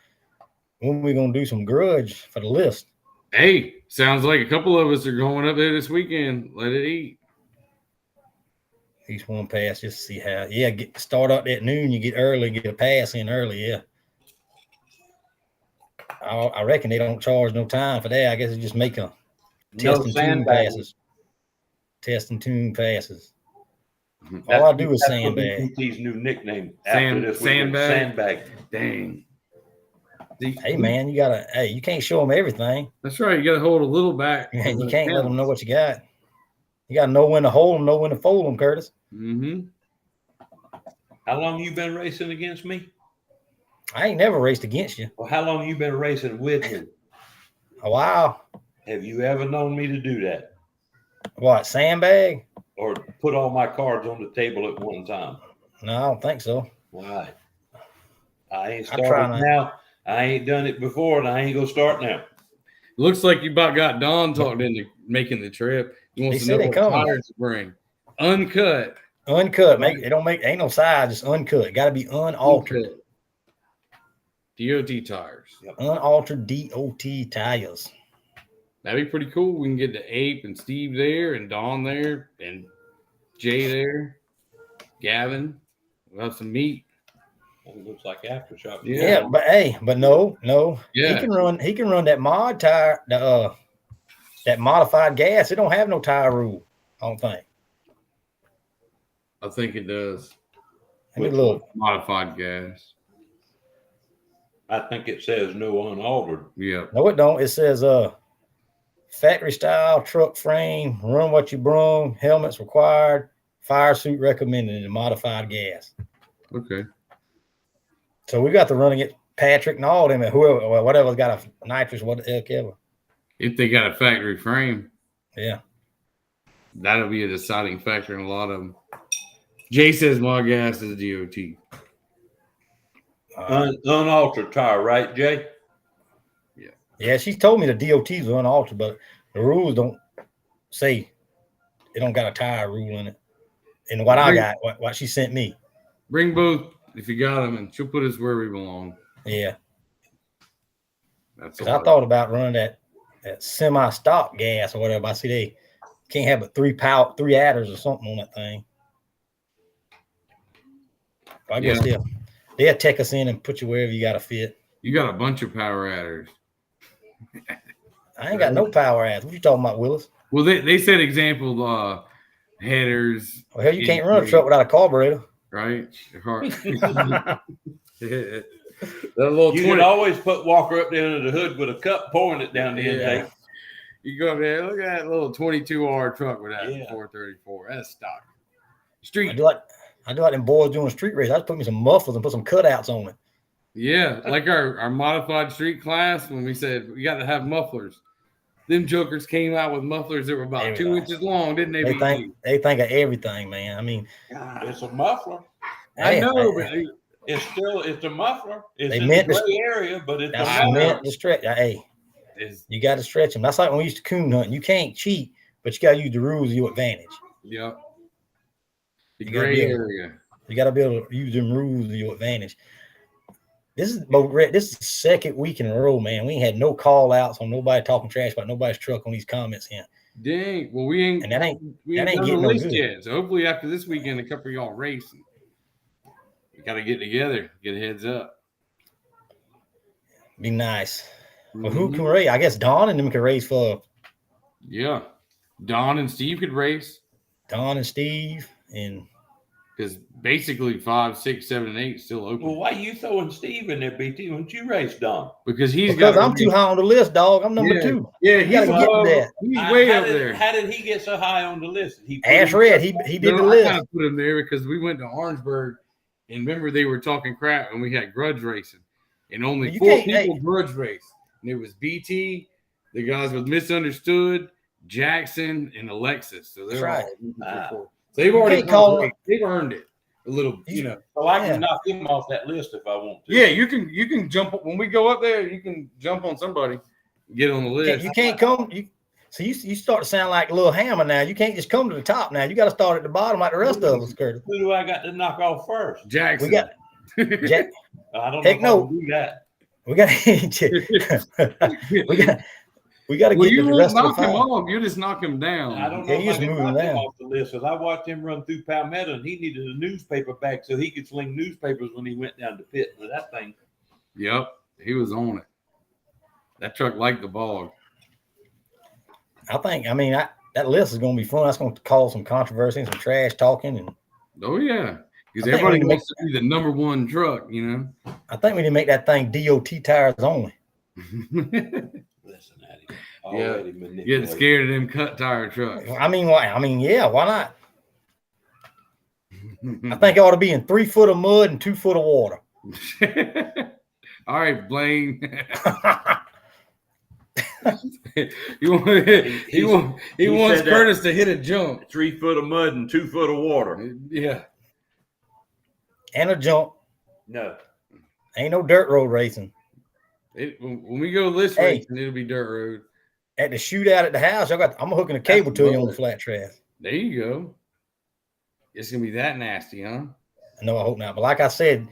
when we're going to do some grudge for the list. Hey, sounds like a couple of us are going up there this weekend. Let it eat. At least one pass just to see how. Yeah, start out at noon. You get early, get a pass in early. Yeah. I reckon they don't charge no time for that. I guess they just make a test and tune passes. Test and tune passes. All I do is sandbag. PT's new nickname. Sandbag. Dang. Hey man, you can't show them everything. That's right. You got to hold a little back. You can't let them know what you got. You got to know when to hold them, know when to fold them, Curtis. Mm-hmm. How long you been racing against me? I ain't never raced against you. Well, how long you been racing with me? A while. Have you ever known me to do that? What, sandbag? Or put all my cards on the table at one time? No, I don't think so. Why? I ain't started now. I ain't done it before, and I ain't gonna start now. Looks like you about got Don talked into making the trip. He wants to know what tires to bring. Uncut. Uncut. Ain't no size, just uncut. Got to be unaltered. Uncut. DOT tires. Yep. Unaltered DOT tires. That'd be pretty cool. We can get the Ape and Steve there, and Don there, and Jay there, Gavin. We'll have some meat. It looks like aftershock. Yeah, but no. Yeah. He can run that mod tire, that modified gas. It don't have no tire rule, I don't think. I think it does. Look. Modified gas. I think it says no unaltered. Yeah. No, it don't. It says factory style truck frame, run what you brung, helmets required, fire suit recommended, and modified gas. Okay. So we got to run against Patrick and all them, and whatever's got a nitrous, what the heck ever. If they got a factory frame. Yeah. That'll be a deciding factor in a lot of them. Jay says my gas is DOT. Unaltered tire, right, Jay? Yeah. Yeah, she told me the DOTs are unaltered, but the rules don't say it don't got a tire rule in it. And what she sent me. Bring both if you got them, and she'll put us where we belong. Yeah. That's because I thought about running that semi-stock gas or whatever. I see they can't have but three adders or something on that thing. But I guess they'll take us in and put you wherever you got to fit. You got a bunch of power adders. I ain't got no power adders. What you talking about, Willis? Well, they said example headers. Well, hell, you can't run a truck without a carburetor. Right? That little you can always put Walker up there under the hood with a cup pouring it down the intake. You go there, look at that little 22R truck with that 434. That's stock. Street. I do like them boys doing street race. I just put me some mufflers and put some cutouts on it. Yeah, like our modified street class when we said we got to have mufflers. Them jokers came out with mufflers that were about 2 inches long, didn't they? They think of everything, man. I mean, it's a muffler. I know, but it's a muffler. It's in the gray area, but it's meant to stretch. Hey, you got to stretch them. That's like when we used to coon hunt. You can't cheat, but you got to use the rules to your advantage. Yep. The gray area. You got to be able to use them rules to your advantage. This is the second week in a row, man. We ain't had no call outs on nobody talking trash about nobody's truck on these comments here. Dang. Well, we ain't getting no list yet. So hopefully after this weekend, a couple of y'all racing. We got to get together, get a heads up. Be nice. Mm-hmm. Well, who can race? I guess Don and them can race for. Yeah. Don and Steve could race. Don and Steve and. Because basically 5, 6, 7, and 8 still open. Well, why are you throwing Steve in there, BT? Why don't you race Don? Because I'm too high on the list, dog. I'm number 2. Yeah, he's way up there. How did he get so high on the list? Ash Red, he did the list. I kind of put him there because we went to Orangeburg, and remember they were talking crap, and we had grudge racing, and only 4 people grudge raced, and it was BT, the guys with Misunderstood, Jackson, and Alexis. So they're all. They've already they've earned it a little, So I can knock him off that list if I want to. Yeah, you can jump when we go up there. You can jump on somebody, get on the list. You can't come. You start to sound like a little hammer now. You can't just come to the top now. You got to start at the bottom like the rest of us, Curtis. Who do I got to knock off first? Jackson. We got Jack. I don't know. Heck no. Do that. We got. We got to get you the rest knock of the him off. You just knock him down. I don't know if I can knock him off the list because I watched him run through Palmetto and he needed a newspaper bag so he could sling newspapers when he went down to pit with that thing. Yep, he was on it. That truck liked the bog. That list is going to be fun. That's going to cause some controversy and some trash talking. And oh yeah, because everybody wants to be the number 1 truck. I think we need to make that thing DOT tires only. Listen at him. Getting scared of them cut tire trucks. Why not? I think it ought to be in 3 foot of mud and 2 foot of water. All right, Blaine. He wants Curtis to hit a jump. 3 foot of mud and 2 foot of water. Yeah. And a jump. No. Ain't no dirt road racing. When we go list racing, it'll be dirt road. At the shootout at the house, I'm hooking a cable to you on the flat track. There you go. It's gonna be that nasty, huh? No, I hope not. But like I said,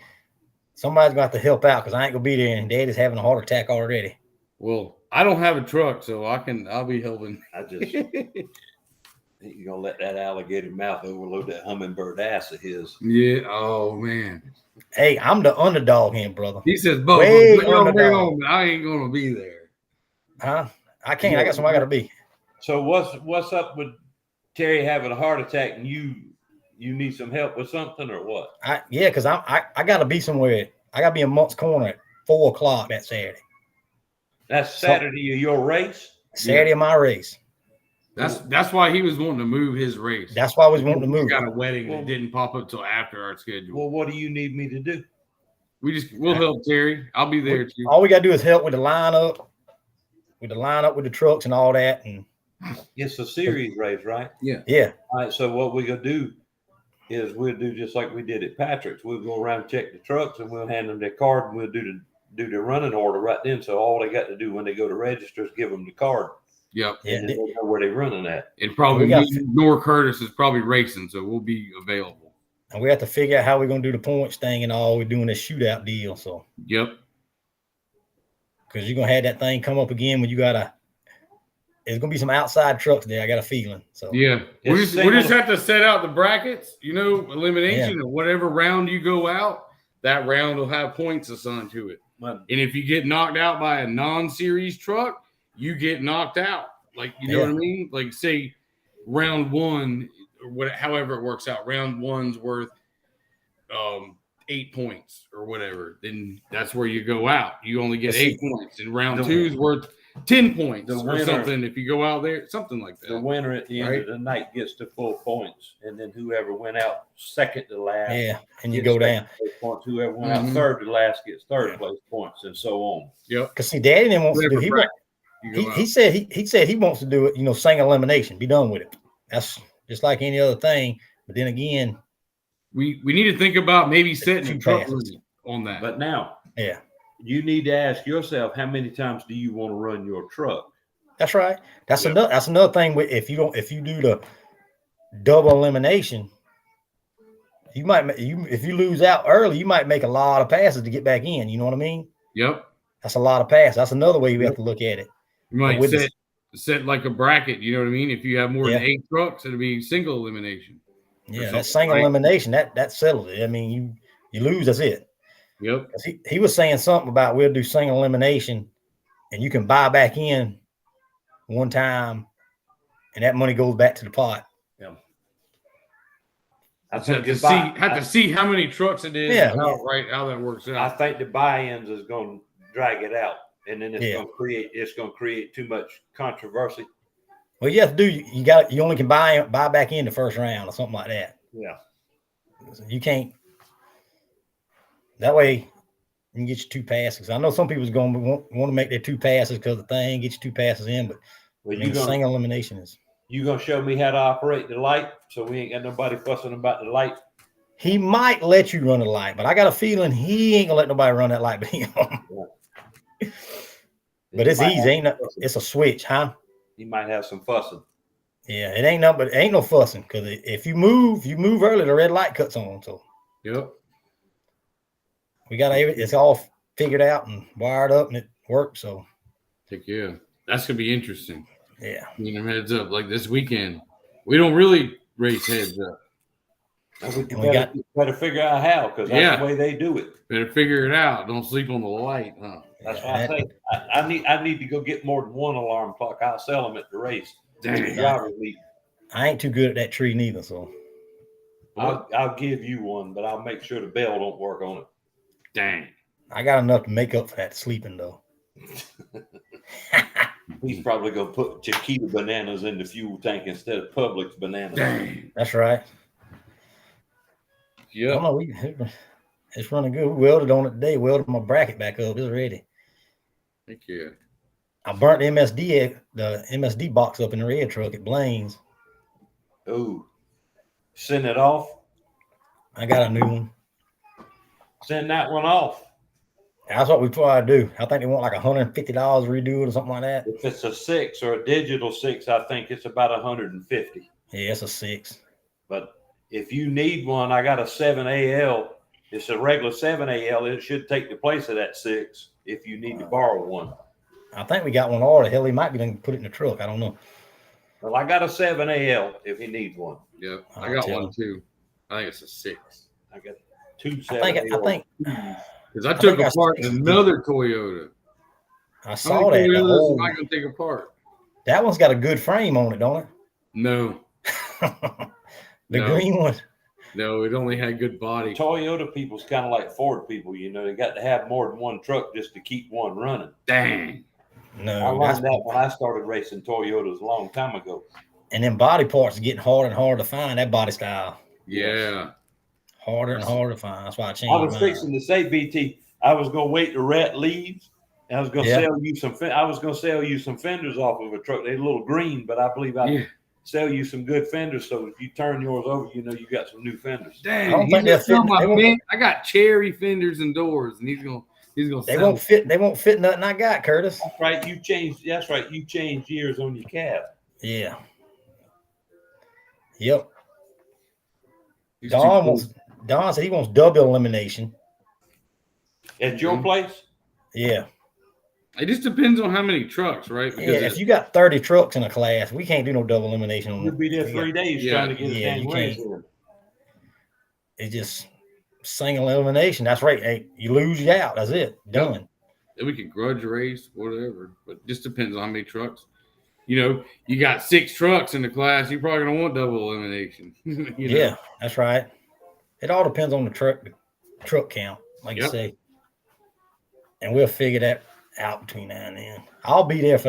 somebody's gonna have to help out because I ain't gonna be there, and Daddy's having a heart attack already. Well, I don't have a truck, so I'll be helping. I just you're gonna let that alligator mouth overload that hummingbird ass of his. Yeah. Oh man. Hey, I'm the underdog here, brother. He says, "But I ain't gonna be there." Huh? I can't. I got somewhere I gotta be. So what's up with Terry having a heart attack and you need some help with something or what? Because I gotta be somewhere. I gotta be in Moncks Corner at 4:00 that Saturday. That's Saturday of your race? Saturday of my race. That's why he was wanting to move his race. That's why I was wanting to move. We got a wedding that didn't pop up till after our schedule. Well, what do you need me to do? We'll help Terry. I'll be there too. All we gotta do is help with the lineup, with the trucks and all that. And it's a series race, right? Yeah. Yeah. All right. So what we're gonna do is we'll do just like we did at Patrick's. We'll go around and check the trucks and we'll hand them their card and we'll do the running order right then. So all they got to do when they go to register is give them the card. Yep. And they know where they're running at. And probably Nor Curtis is probably racing, so we'll be available. And we have to figure out how we're gonna do the points thing and all. We're doing this shootout deal. So yep. Because you're gonna have that thing come up again when there's gonna be some outside trucks there. I got a feeling. So yeah, we just have to set out the brackets, elimination, or whatever round you go out, that round will have points assigned to it. And if you get knocked out by a non-series truck, you get knocked out. Like, you know what I mean? Like, say round one, or however it works out, round one's worth 8 points or whatever, then that's where you go out. You only get 8 points. And round two's worth 10 points or something if you go out there, something like that. The winner at the end of the night gets the full points, and then whoever went out second to last, and you go down. Points. Whoever went out third to last gets third place points, and so on. Yep. Because see, Daddy didn't want to do. He said he wants to do it. Single elimination. Be done with it. That's just like any other thing. But then again, we need to think about maybe setting a truck on that. But now, you need to ask yourself, how many times do you want to run your truck? That's right. That's another thing. If you do the double elimination, if you lose out early, you might make a lot of passes to get back in. You know what I mean? Yep. That's a lot of passes. That's another way we have to look at it. You might set like a bracket. You know what I mean? If you have more than 8 trucks, it'll be single elimination. Yeah, that single elimination that settles it. I mean, you lose, that's it. Yep. He was saying something about we'll do single elimination, and you can buy back in one time, and that money goes back to the pot. Yeah. I have to see how many trucks it is. Yeah. How that works out. I think the buy-ins is going to drag it out, and then it's going to create too much controversy. Well, you have to do. You only can buy back in the first round or something like that. Yeah. You can't. That way, you can get your 2 passes. I know some people's going to want to make their 2 passes because the thing gets you 2 passes in, but single elimination is. You gonna show me how to operate the light, so we ain't got nobody fussing about the light. He might let you run the light, but I got a feeling he ain't gonna let nobody run that light but him. But it's easy. It's a switch, huh? He might have some fussing. Yeah, it ain't no fussing, because if you move early, the red light cuts on. So yep. We got it's all figured out and wired up, and it works. So that's gonna be interesting. Yeah, heads up like this weekend. We don't really race heads up. We better figure out how, because that's the way they do it. Better figure it out. Don't sleep on the light, huh? That's what I think. I need to go get more than one alarm clock. I'll sell them at the race. I ain't too good at that tree neither, so I'll give you one, but I'll make sure the bell don't work on it. Dang. I got enough to make up for that sleeping though. He's probably gonna put Chiquita bananas in the fuel tank instead of Publix bananas. Dang. That's right. Yeah. I don't know, it's running good. We welded on it today. Welded my bracket back up. It's ready. Thank you. I burnt the MSD box up in the red truck at Blaine's. Oh, send it off. I got a new one. Send that one off. That's what we try to do. I think they want like $150 redo it or something like that. If it's a 6 or a digital 6, I think it's about 150. Yeah, it's a 6. But if you need one, I got a 7AL. It's a regular 7AL. It should take the place of that 6 if you need to borrow one. I think we got one ordered. Hell, he might be going to put it in the truck. I don't know. Well, I got a 7AL if he needs one. Yep, I got one too. I think it's a 6. I got 2 7AL. I think because I took apart another Toyota. I saw that. Am I going to take apart? That one's got a good frame on it, don't it? No. The green one. No, it only had good body. Toyota people's kind of like Ford people, you know. They got to have more than one truck just to keep one running. Dang. No, I learned that when I started racing Toyotas a long time ago. And then body parts are getting harder and harder to find. That body style. Yeah. Harder and harder to find. That's why I changed. I was fixing to say, BT, I was going to wait till Rhett leaves. And I was going to sell you some. I was going to sell you some fenders off of a truck. They're a little green, but I believe I sell you some good fenders. So if you turn yours over, you know you got some new fenders. Dang, I don't think they'll fit. I got cherry fenders and doors, and he's gonna. They won't fit. They won't fit nothing I got, Curtis. That's right. You changed. That's right. You changed years on your cab. Yeah. Yep. Don said he wants double elimination. At your place? Yeah. It just depends on how many trucks, right? Because if you got 30 trucks in a class, we can't do no double elimination. You'll be there 3 days trying to get a dang race. It's just single elimination. That's right. Hey, you lose, you out. That's it. Done. Then we could grudge race, whatever. But it just depends on how many trucks. You know, you got 6 trucks in the class, you're probably gonna want double elimination. Yeah, that's right. It all depends on the truck count, like you say. And we'll figure that out between now and then. I'll be there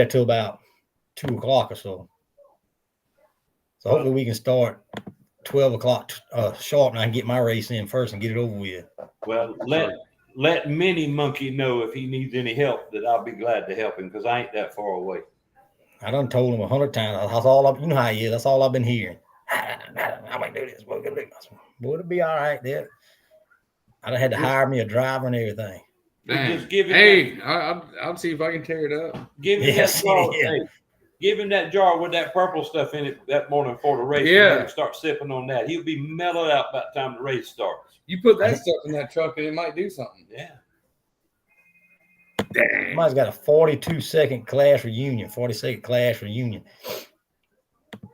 till about 2 o'clock or so. So hopefully we can start 12 o'clock sharp, and I can get my race in first and get it over with. Well, let Mini Monkey know if he needs any help, that I'll be glad to help him, because I ain't that far away. I done told him 100 times. That's all you know how he is. That's all I've been hearing. I might do this. Boy, it'll be all right there. I done had to hire me a driver and everything. Just give him I'll see if I can tear it up. Give him that jar. Hey, give him that jar with that purple stuff in it that morning before the race. Yeah. Start sipping on that. He'll be mellowed out by the time the race starts. You put that stuff in that truck and it might do something. Yeah. Dang. Somebody's got a 42-second class reunion. 40-second class reunion.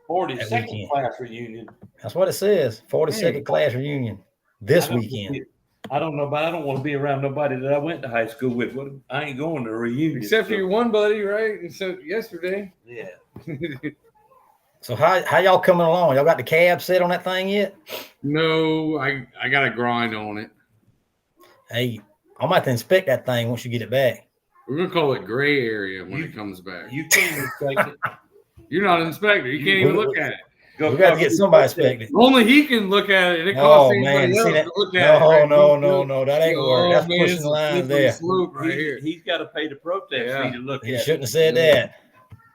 42nd class reunion. That's what it says. 42nd class reunion this weekend. I don't know, but I don't want to be around nobody that I went to high school with. I ain't going to a reunion. Except for your one buddy, right? So yesterday. Yeah. So how y'all coming along? Y'all got the cab set on that thing yet? No, I got to grind on it. Hey, I'm about to inspect that thing once you get it back. We're gonna call it gray area when it comes back. You can't inspect it. You're not an inspector. You can't even look at it. We got to get somebody inspected. Only he can look at it. It costs anybody else to look at it. No, that ain't work. That's pushing the lines there. Right here. He's got to pay the protest fee to look at it. You shouldn't have said that.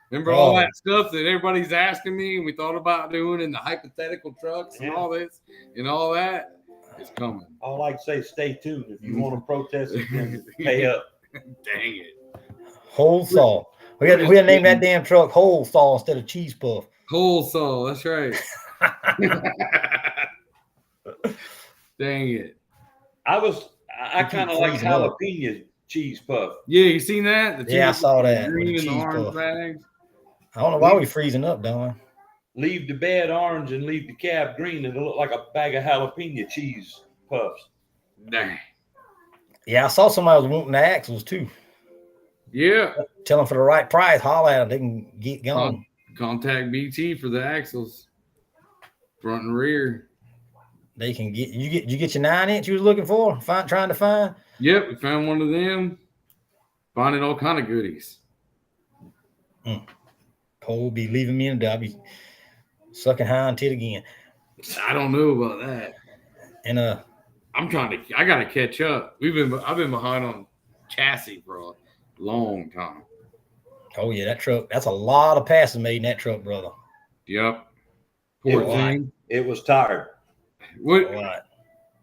Remember all that stuff that everybody's asking me and we thought about doing in the hypothetical trucks and all this and all that? It's coming. All I can say is stay tuned. If you want to protest it, then pay up. Dang it. Whole saw. We got to name that damn truck Whole Saw instead of Cheese Puff. Whole saw, that's right. Dang it. I kind of like jalapeno cheese puff. Yeah, you seen that? I saw that. Green and the orange bags. I don't know why we freezing up, Don. Leave the bed orange and leave the cab green, and it'll look like a bag of jalapeno cheese puffs. Dang. Yeah, I saw somebody was wanting the axles too. Yeah. Tell them for the right price, holler at them. They can get going. Contact BT for the axles, front and rear. They can get you get your 9-inch you was looking for, trying to find. Yep, we found one of them. Finding all kind of goodies. Cole be leaving me in the dub. I'll be sucking hind tit again. I don't know about that. And I gotta catch up. I've been behind on chassis for a long time. Oh yeah, that truck. That's a lot of passes made in that truck, brother. Yep. Poor thing. It was tired. What?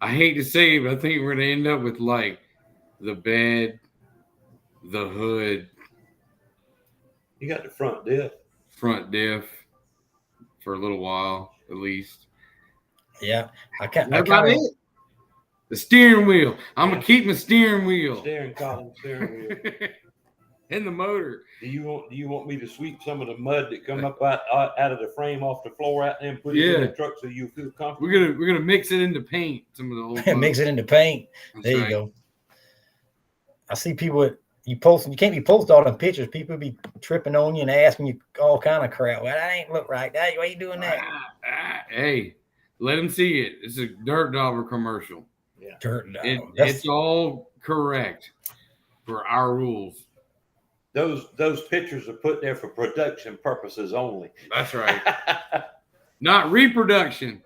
I hate to say it, but I think we're gonna end up with like the bed, the hood. You got the front diff. Front diff for a little while at least. Yeah, I can't. That's about it. The steering wheel. I'm gonna keep my steering wheel. Steering column, steering wheel. And the motor. Do you want me to sweep some of the mud that come up out of the frame off the floor out there and put it in the truck so you feel comfortable? We're gonna mix it into paint. Some of the old mix it into paint. That's there right. You go. I see people you can't be posting all them pictures. People be tripping on you and asking you all kind of crap. Well, that ain't look right. Why you doing that? Hey, let them see it. It's a Dirt Dauber commercial. Yeah. Dirt Dauber. It's all correct for our rules. Those pictures are put there for production purposes only. That's right. Not reproduction.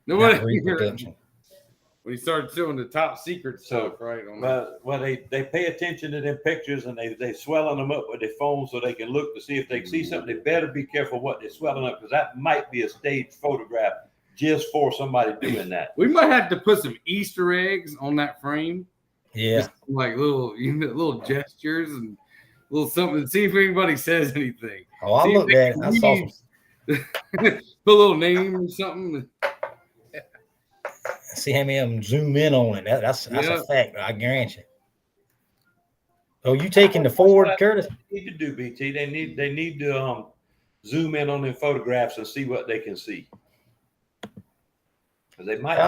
Not reproduction. When he started showing the top secret stuff, right? Well, they pay attention to them pictures and they swelling them up with their phone so they can look to see if they can see something. They better be careful what they're swelling up because that might be a staged photograph just for somebody doing that. We might have to put some Easter eggs on that frame. Yeah, just like little gestures and little something. See if anybody says anything. Oh, I looked at it. I saw some. Put a little name or something. See how many of them zoom in on it. That's a fact. I guarantee you. Oh, you taking the forward, Curtis? They need to do, BT. They need to zoom in on their photographs and see what they can see. Because they might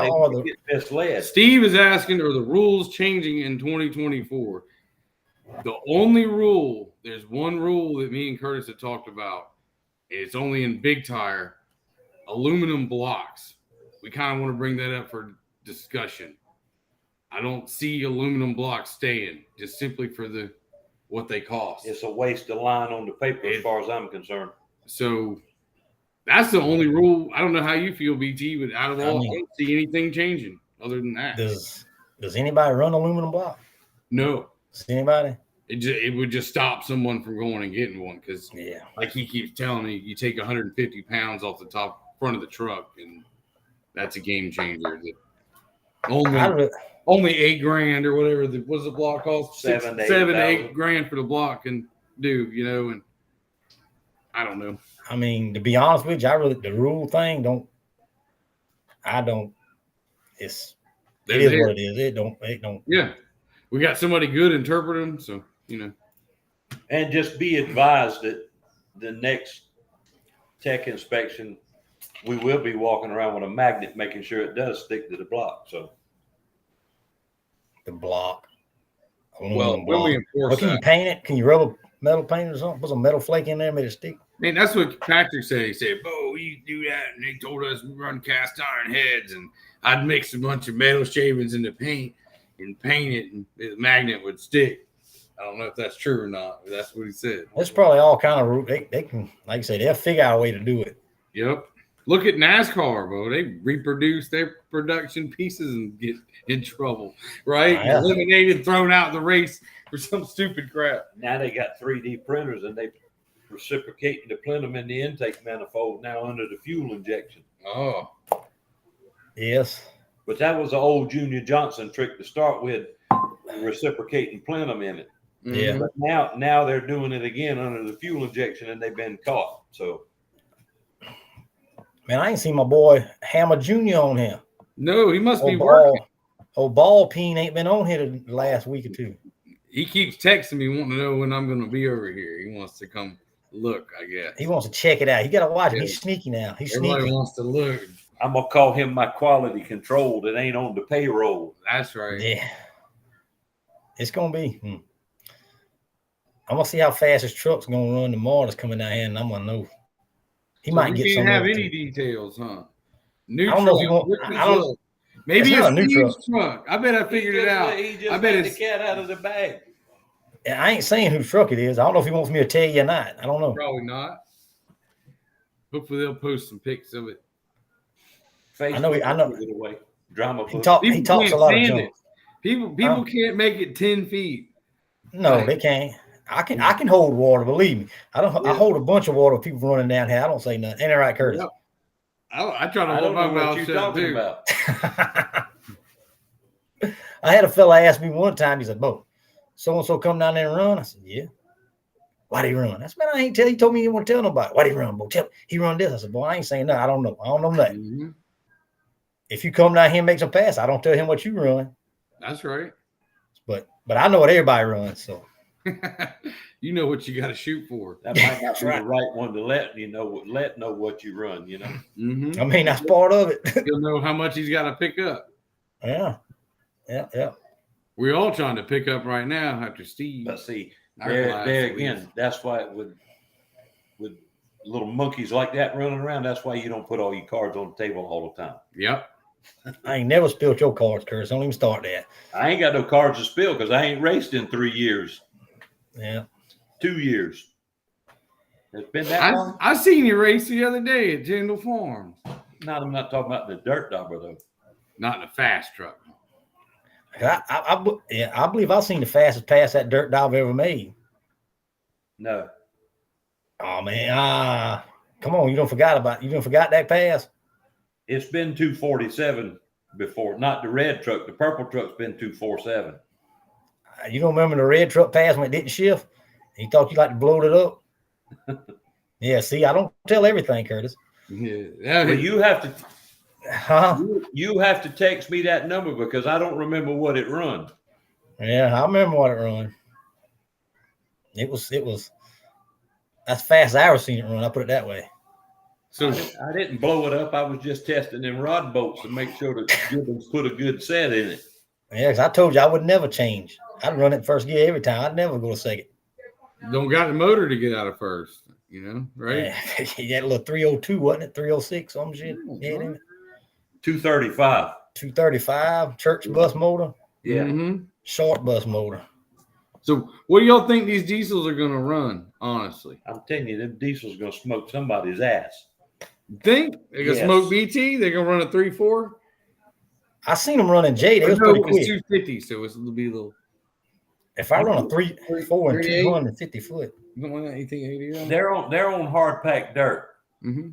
get misled. Steve is asking, are the rules changing in 2024? The only rule, there's one rule that me and Curtis had talked about. It's only in big tire, aluminum blocks. We kind of want to bring that up for discussion. I don't see aluminum blocks staying just simply for what they cost. It's a waste of line on the paper as far as I'm concerned. So that's the only rule. I don't know how you feel, BT, but out of all, I don't see anything changing other than that. Does anybody run aluminum block? No. Does anybody? It would just stop someone from going and getting one because, like he keeps telling me, you take 150 pounds off the front of the truck, and that's a game changer. Only $8,000 or whatever. What's the block cost? 7-8 grand for the block can do, and I don't know. I mean, to be honest with you, the rule thing it is what it is. It don't. Yeah. We got somebody good interpreting, so, And just be advised that the next tech inspection, we will be walking around with a magnet, making sure it does stick to the block. So the block. Well, when we enforce can you paint it? Can you rub a metal paint or something? Put some metal flake in there, make it stick. Man, that's what Patrick said. He said, "Oh, you do that," and they told us we run cast iron heads, and I'd mix a bunch of metal shavings into paint and paint it, and the magnet would stick. I don't know if that's true or not, but that's what he said. It's probably all kind of they can, like I said, they'll figure out a way to do it. Yep. Look at NASCAR, bro. They reproduce their production pieces and get in trouble, right? Yeah. Eliminated, thrown out the race for some stupid crap. Now they got 3D printers and they reciprocating to print them in the intake manifold now under the fuel injection. Oh. Yes. But that was the old Junior Johnson trick to start with, reciprocating plenum in it. Yeah. But now they're doing it again under the fuel injection and they've been caught. So, man, I ain't seen my boy Hammer Jr. on here. No, he must be working. Old Ball Peen ain't been on here the last week or two. He keeps texting me wanting to know when I'm going to be over here. He wants to come look, I guess. He wants to check it out. You got to watch it. He's sneaky now. Everybody sneaky. wants to look. I'm going to call him my quality control that ain't on the payroll. That's right. Yeah. It's going to be. I'm going to see how fast his truck's going to run tomorrow that's coming down here, and I'm going to know. He might get some. Can't have any details, huh? New I don't know if he won't. I don't. Maybe it's a new truck. I bet I figured it out. I bet it's the cat out of the bag. I ain't saying whose truck it is. I don't know if he wants me to tell you or not. I don't know. Probably not. Hopefully they'll post some pics of it. Facebook, I know. It away. Drama. He talks a lot of junk. People can't make it 10 feet. No, they can't. I can hold water. Believe me. I hold a bunch of water with people running down here. I don't say nothing. Ain't that right, Curtis? Yep. I try to hold my mouth shut too. I had a fella ask me one time. He said, "Bo, so and so come down there and run." I said, "Yeah." Why'd he run? I said, "Man, I ain't tell. He told me he didn't want to tell nobody. Why'd he run, Bo? Tell me. He run this." I said, "Boy, I ain't saying nothing. I don't know. I don't know nothing. Mm-hmm. If you come down here and make some pass, I don't tell him what you run." That's right. But I know what everybody runs, so you know what you got to shoot for. That might not be the right one to let know what you run. Mm-hmm. I mean, that's part of it. You'll know how much he's got to pick up. Yeah. We're all trying to pick up right now after Steve. But see, there again, that's why with little monkeys like that running around, that's why you don't put all your cards on the table all the time. Yep. I ain't never spilled your cards, Curtis. Don't even start that. I ain't got no cards to spill because I ain't raced in 3 years. Yeah. 2 years. It's been that long? I seen you race the other day at Jindal Farms. No, I'm not talking about the dirt dauber, though. Not in a fast truck. I believe I've seen the fastest pass that dirt dog ever made. No. Oh man, come on! You don't forgot that pass. It's been 247 before. Not the red truck. The purple truck's been 247. You don't remember the red truck pass when it didn't shift? He thought you like to blow it up. Yeah. See, I don't tell everything, Curtis. Yeah. Well, you have to. You have to text me that number because I don't remember what it run. Yeah, I remember what it run. It was. That's fast as I ever seen it run. I put it that way. So I didn't blow it up. I was just testing them rod bolts to make sure that Gibbons put a good set in it. Yeah, because I told you I would never change. I'd run it first gear every time. I'd never go to second. Don't got the motor to get out of first, right? Yeah, that little 302, wasn't it? 306, some shit. Yeah, 235. 235, church bus motor. Yeah. Mm-hmm. Short bus motor. So what do y'all think these diesels are going to run, honestly? I'm telling you, them diesels going to smoke somebody's ass. Think? They're going to smoke BT? They're going to run a 3.4? I seen them running J. They was pretty quick. It's 250, so it'll be a little. If I run a 3.4 and 250 foot. You don't want anything 80? They're on hard packed dirt. Mm-hmm.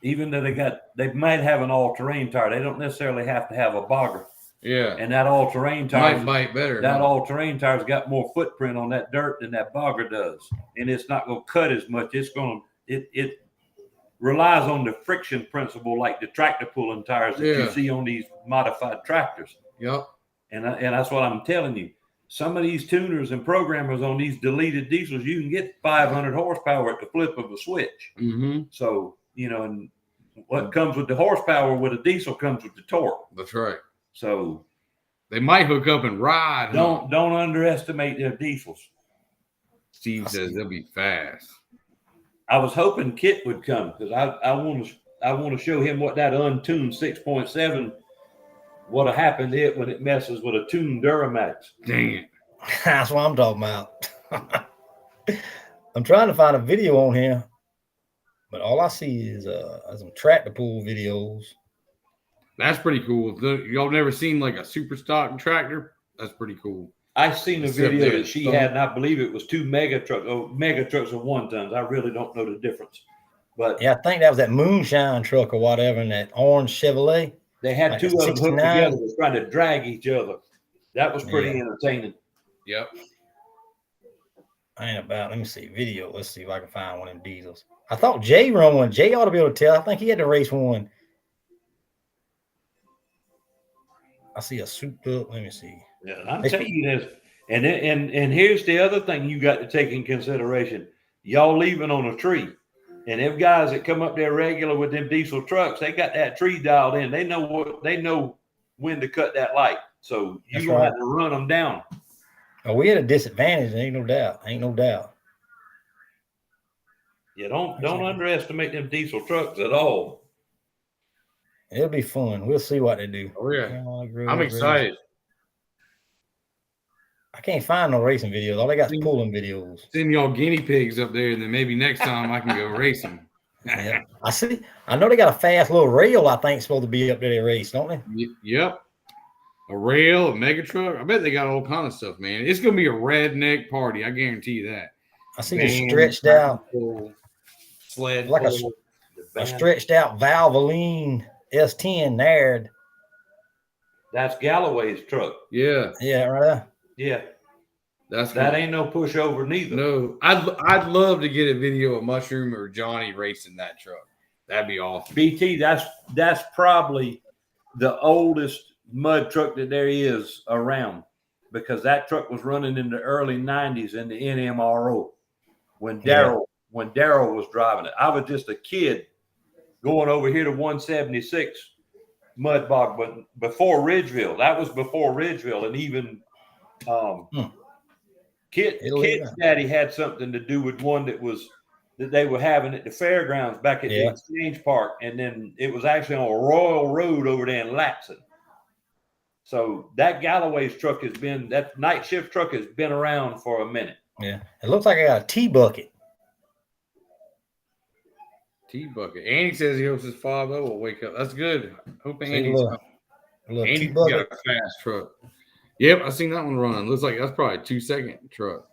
Even though they might have an all-terrain tire. They don't necessarily have to have a bogger. Yeah. And that all-terrain tire might bite better. That all-terrain tire's got more footprint on that dirt than that bogger does. And it's not going to cut as much. It relies on the friction principle like the tractor pulling tires that you see on these modified tractors. Yep. And that's what I'm telling you. Some of these tuners and programmers on these deleted diesels, you can get 500 horsepower at the flip of a switch. Mm-hmm. So, and what comes with the horsepower with a diesel comes with the torque. That's right. So they might hook up and ride. Don't underestimate their diesels. Steve says they'll be fast. I was hoping Kit would come because I want to show him what that untuned 6.7 would have happened when it messes with a tuned Duramax. Dang it. That's what I'm talking about. I'm trying to find a video on here, but all I see is some tractor pull videos. That's pretty cool. Y'all never seen like a super stock tractor? That's pretty cool. I seen a video that she had, and I believe it was 2 mega trucks or 1 tons. I really don't know the difference. But yeah, I think that was that moonshine truck or whatever, and that orange Chevrolet. They had like 2 of them hooked together, was trying to drag each other. That was pretty entertaining. Yep. I ain't about. Let me see video. Let's see if I can find one of them diesels. I thought Jay run one. Jay ought to be able to tell. I think he had to race one. I see a souped up. Let me see. Yeah, I'm telling you this. And here's the other thing you got to take in consideration. Y'all leaving on a tree. And them guys that come up there regular with them diesel trucks, they got that tree dialed in. They know when to cut that light. So you're gonna have to run them down. Oh, we had a disadvantage, ain't no doubt. Yeah, don't underestimate them diesel trucks at all. It'll be fun. We'll see what they do. Oh yeah, I'm excited. I can't find no racing videos. All they got is pulling videos. Send y'all guinea pigs up there, and then maybe next time I can go racing. Yeah, I see. I know they got a fast little rail. I think supposed to be up there to race, don't they? Yep. A rail, a mega truck. I bet they got all kind of stuff, man. It's gonna be a redneck party. I guarantee you that. I see it stretched out, sled, like a stretched out Valvoline S10 Nerd. That's Galloway's truck. Yeah. Yeah, right there. Yeah. That cool. Ain't no pushover neither. No, I'd love to get a video of Mushroom or Johnny racing that truck. That'd be awesome. BT, that's probably the oldest mud truck that there is around, because that truck was running in the early 90s in the NMRO when Daryl was driving it. I was just a kid going over here to 176 Mud Bog, but before Ridgeville. That was before Ridgeville, and even Kid's daddy had something to do with one that they were having at the fairgrounds back at the Exchange Park, and then it was actually on Royal Road over there in Latson. So that Galloway's truck that night shift truck has been around for a minute. Yeah, it looks like I got a T-bucket. T-bucket. Andy says he hopes his 5.0 will wake up. That's good. Hope Andy's Andy's T-bucket. got a fast truck. Yep, I seen that one running. Looks like that's probably a 2-second truck.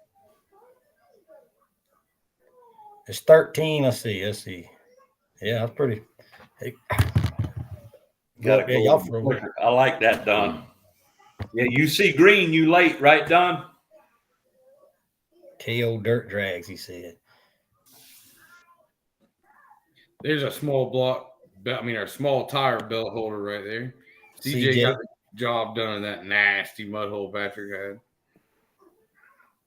It's 13. Let's see. Yeah, that's pretty. Hey. I like that, Don. Yeah, you see green, you late, right, Don? KO dirt drags, he said. There's a small small tire belt holder right there. CJ got the job done in that nasty mud hole Patrick had.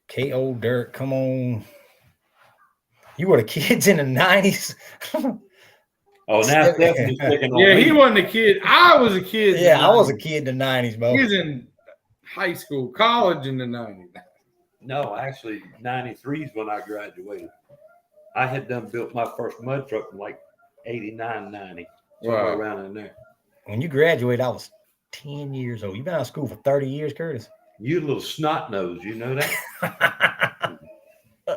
KO dirt, come on. You were the kids in the 90s. Oh, now Stephanie's picking on me. He wasn't a kid. I was a kid. Yeah, I was a kid in the 90s, bro. He was in high school, college in the 90s. No, actually, 93 is when I graduated. I had built my first mud truck in like 89, 90, somewhere around in there. When you graduated, I was 10 years old. You've been out of school for 30 years, Curtis. You little snot nose, you know that?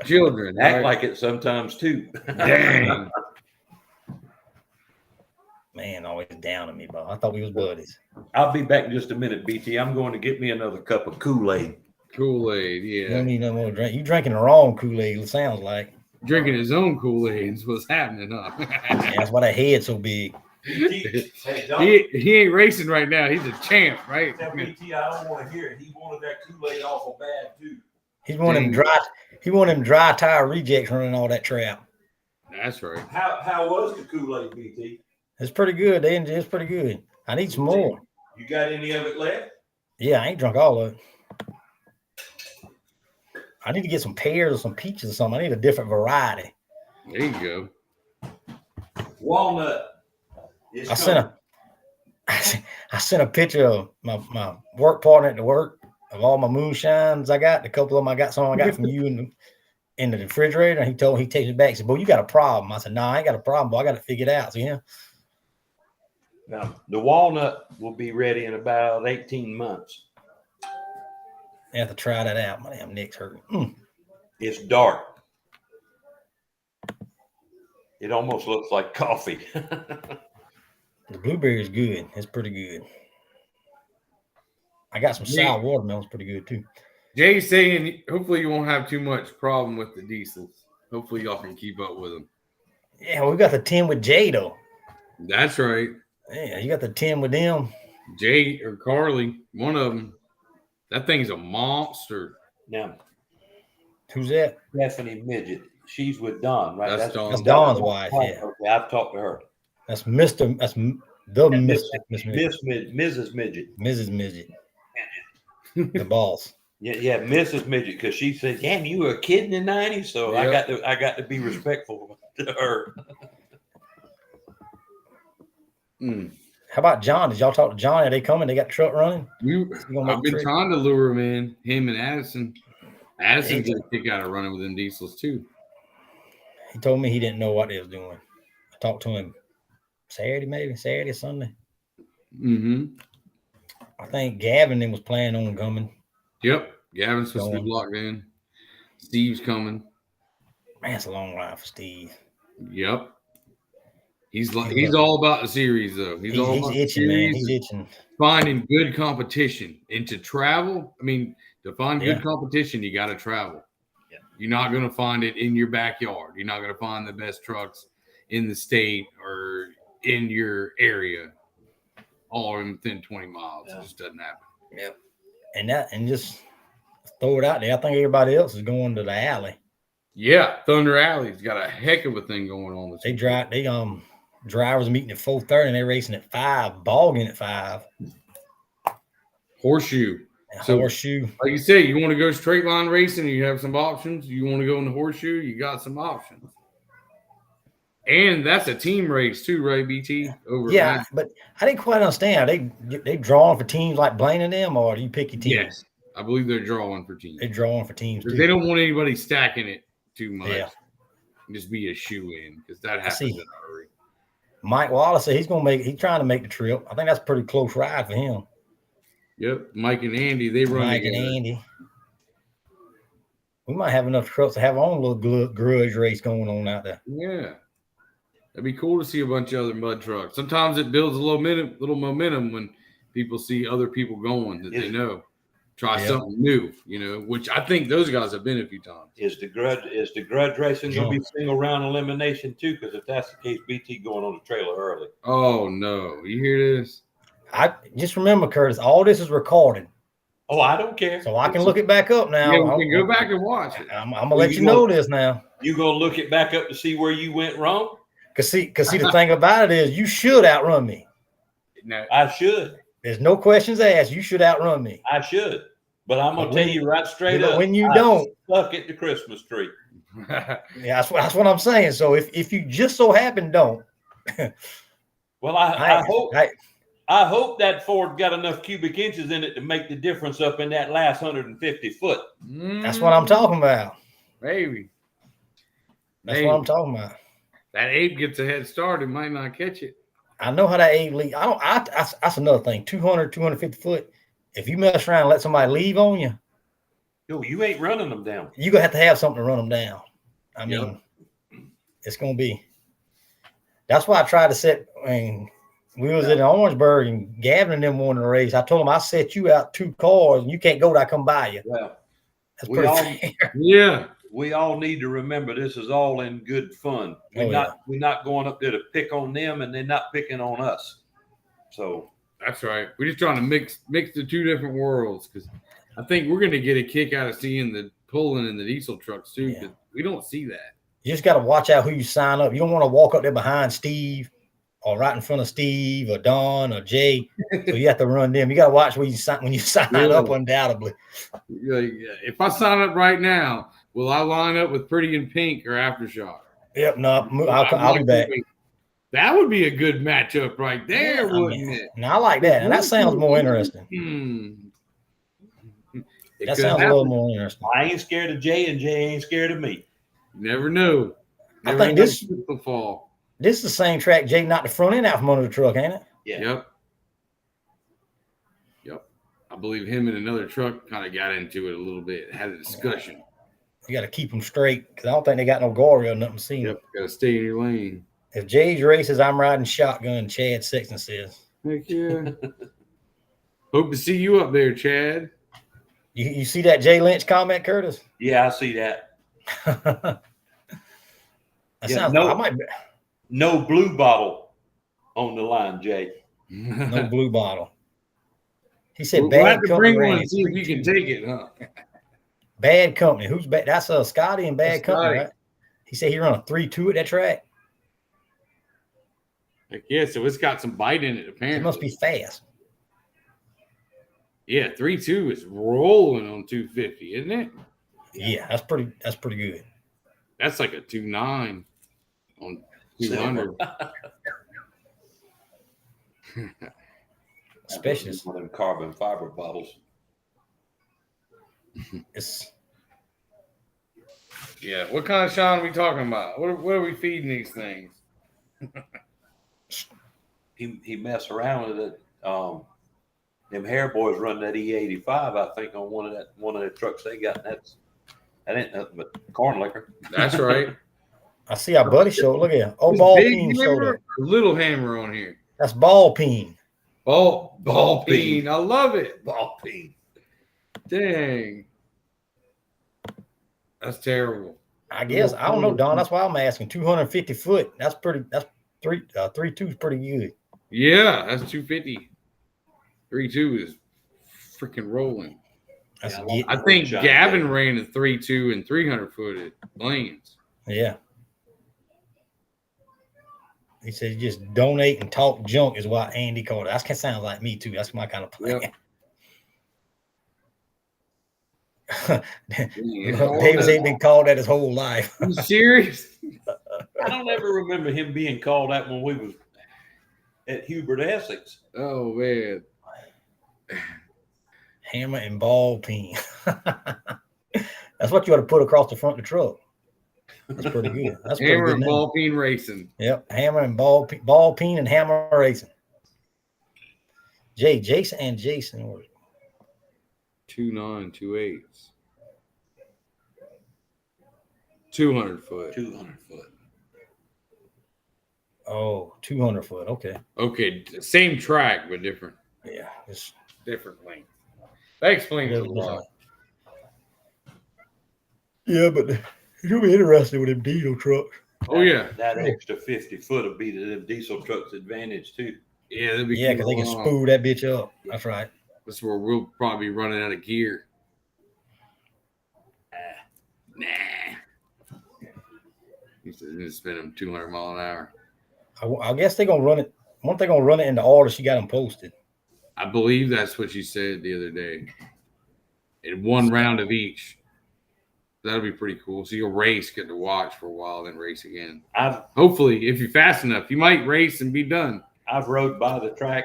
Children act like it sometimes too. Dang. Man, always down on me, bro. I thought we was buddies. I'll be back in just a minute, BT. I'm going to get me another cup of Kool-Aid. Kool-Aid, yeah. You don't need no more drink. You drinking the wrong Kool-Aid, it sounds like. Drinking his own Kool-Aid is what's happening, huh? Yeah, that's why that head's so big. BT, he ain't racing right now. He's a champ, right? Tell BT, I don't want to hear it. He wanted that Kool-Aid awful bad too. He's one of them dry. He one of them dry tire rejects running all that trap. That's right. How was the Kool-Aid, BT? It's pretty good. The engine is pretty good. I need some more. You got any of it left? Yeah, I ain't drunk all of it. I need to get some pears or some peaches or something. I need a different variety. There you go. Walnut. I sent a picture of my work partner at the work of all my moonshines I got. A couple of them I got. Some I got from you in the refrigerator. And he takes it back. He said, "Boy, you got a problem." I said, "No, I ain't got a problem, but I got to figure it out." So yeah. Now the walnut will be ready in about 18 months. I have to try that out. My damn neck's hurting. It's dark. It almost looks like coffee. The blueberry is good. It's pretty good. I got some sour watermelons, pretty good too. Jay's saying hopefully you won't have too much problem with the diesels. Hopefully y'all can keep up with them. Yeah, we got the 10 with Jay though. That's right. Yeah, you got the 10 with them. Jay or Carly, one of them. That thing's a monster. Now, who's that? Stephanie Midget. She's with Don, right? That's Don's wife. Yeah. Okay, I've talked to her. That's Mr. That's the Mrs. Midget. Mrs. Midget. The boss. Yeah, Mrs. Midget, because she said, "Damn, you were a kid in the '90s," so yep. I got to be respectful to her. How about John? Did y'all talk to John? Are they coming? They got the truck running? I've been trying to lure him in. Him and Addison. Addison get a kick out of running with them diesels too. He told me he didn't know what they was doing. I talked to him Saturday or Sunday. Mm-hmm. I think Gavin then was planning on coming. Yep. Gavin's supposed to be locked in. Steve's coming. Man, it's a long ride for Steve. Yep. He's all about the series though. He's all about itching, man. He's itching. Finding good competition. And to travel, to find good competition, you got to travel. Yeah. You're not going to find it in your backyard. You're not going to find the best trucks in the state or in your area. all within 20 miles. It just doesn't happen. Yep. And just throw it out there. I think everybody else is going to the alley. Yeah, Thunder Alley's got a heck of a thing going on. Drivers meeting at 4:30 and they're racing at 5, ball game at 5. Horseshoe. Horseshoe. Like you said, you want to go straight line racing, you have some options. You want to go in the horseshoe, you got some options. And that's a team race too, right, BT? But I didn't quite understand. Are they drawing for teams like Blaine and them, or do you pick your team? Yes, I believe they're drawing for teams. They're drawing for teams too. They don't want anybody stacking it too much. Yeah. Just be a shoe in because that happens in a hurry. Mike Wallace said he's trying to make the trip. I think that's a pretty close ride for him. Yep, Mike and Andy, they run Mike together. and Andy. We might have enough trucks to have our own little grudge race going on out there. Yeah. That'd be cool to see a bunch of other mud trucks. Sometimes it builds a little momentum when people see other people going that they know. Try something new, which I think those guys have been a few times. Is the grudge racing going to be single round elimination too? Because if that's the case, BT going on the trailer early. Oh no. You hear this? I just remember, Curtis, all this is recorded. Oh, I don't care. So I can look it back up now. Yeah, we can go back and watch it. I'm gonna let you know this now. You gonna look it back up to see where you went wrong? Cause see, the thing about it is you should outrun me. No, I should. There's no questions asked. You should outrun me. I should. But I'm gonna tell you right straight up. When you don't, stuck at the Christmas tree. Yeah, that's what I'm saying. So if you just so happen don't. Well, I hope that Ford got enough cubic inches in it to make the difference up in that last 150 foot. That's what I'm talking about. Maybe. That's what I'm talking about. That ape gets a head start, it might not catch it. I know how that ape leave. That's another thing. 200, 250 foot. If you mess around and let somebody leave on you, yo, you ain't running them down. You're gonna have to have something to run them down. I mean, it's gonna be. That's why I tried to set. I mean, we was in Orangeburg and Gavin and them won the race. I told him I set you out 2 cars and you can't go till I come by you. Well, that's pretty fair. Yeah. We all need to remember this is all in good fun. We're not going up there to pick on them and they're not picking on us. So that's right. We're just trying to mix the two different worlds because I think we're going to get a kick out of seeing the pulling in the diesel trucks too because we don't see that. You just got to watch out who you sign up. You don't want to walk up there behind Steve or right in front of Steve or Don or Jay. So you have to run them. You got to watch when you sign up undoubtedly. If I sign up right now, will I line up with Pretty in Pink or Aftershock? Yep, no, I'll be back. That would be a good matchup right there, wouldn't it? And I like that. And that sounds more interesting. That sounds a little more interesting. I ain't scared of Jay, and Jay ain't scared of me. Never know. I think this is the same track Jay knocked the front end out from under the truck, ain't it? Yeah. Yep. I believe him and another truck kind of got into it a little bit, had a discussion. You got to keep them straight because I don't think they got no guardrail or nothing seen. Yep, got to stay in your lane. If Jay's races, I'm riding shotgun, Chad Sexton says. Heck yeah. Hope to see you up there, Chad. You see that Jay Lynch comment, Curtis? Yeah, I see that. No blue bottle on the line, Jay. No blue bottle. He said we'll bad have to company. Bring one and see if you can take it, huh? Bad company. Who's bad? That's Scotty and Bad Company, right? He said he run a 3-2 at that track. Heck yeah, so it's got some bite in it, apparently. It must be fast. Yeah, 3-2 is rolling on 250, isn't it? Yeah, that's pretty good. That's like a 2.9 on 200. Especially one of them carbon fiber bottles. Yeah, what kind of shine are we talking about? What are we feeding these things? he messed around with it. Them hair boys run that E85, I think, on one of the trucks they got. That ain't nothing but corn liquor. That's right. I see our buddy show. Look at him. Oh, Ball Peen showed up. Little hammer on here. That's Ball Peen. Ball Peen. I love it. Ball Peen. Dang. That's terrible. I guess. I don't know, Don. That's why I'm asking. 250 foot. That's 3-2 is pretty good. Yeah, that's 250. 3.2 is freaking rolling. That's I think Gavin ran a 3.2 and 300 foot at Lanes. Yeah. He said, "You just donate and talk junk," is what Andy called it. That kind of sounds like me too. That's my kind of plan. Yep. Davis ain't been called that his whole life. You serious? I don't ever remember him being called that when we was at Hubert Essex. Oh man. Hammer and ball peen. That's what you ought to put across the front of the truck. That's pretty good. That's pretty Hammer good and name. ball peen racing. Yep, hammer and ball peen and hammer racing. Jason and Jason were 2.9, 2.8. 200 foot. 200 foot. Oh, 200 foot. Okay. Okay, same track but different. Yeah, it's different length. That explains a lot. Yeah, but you'll be interested with them diesel trucks. Oh yeah, that extra 50 foot will be the diesel trucks' advantage too. Yeah, that'd be because they can spool that bitch up. That's right. That's where we'll probably be running out of gear. Nah. He said just spend them 200 mile an hour. I guess they're gonna run it. Once they're gonna run it in the order she got them posted. I believe that's what she said the other day. In one round of each. That'll be pretty cool. So you'll race, get to watch for a while, then race again. Hopefully, if you're fast enough, you might race and be done. I've rode by the track,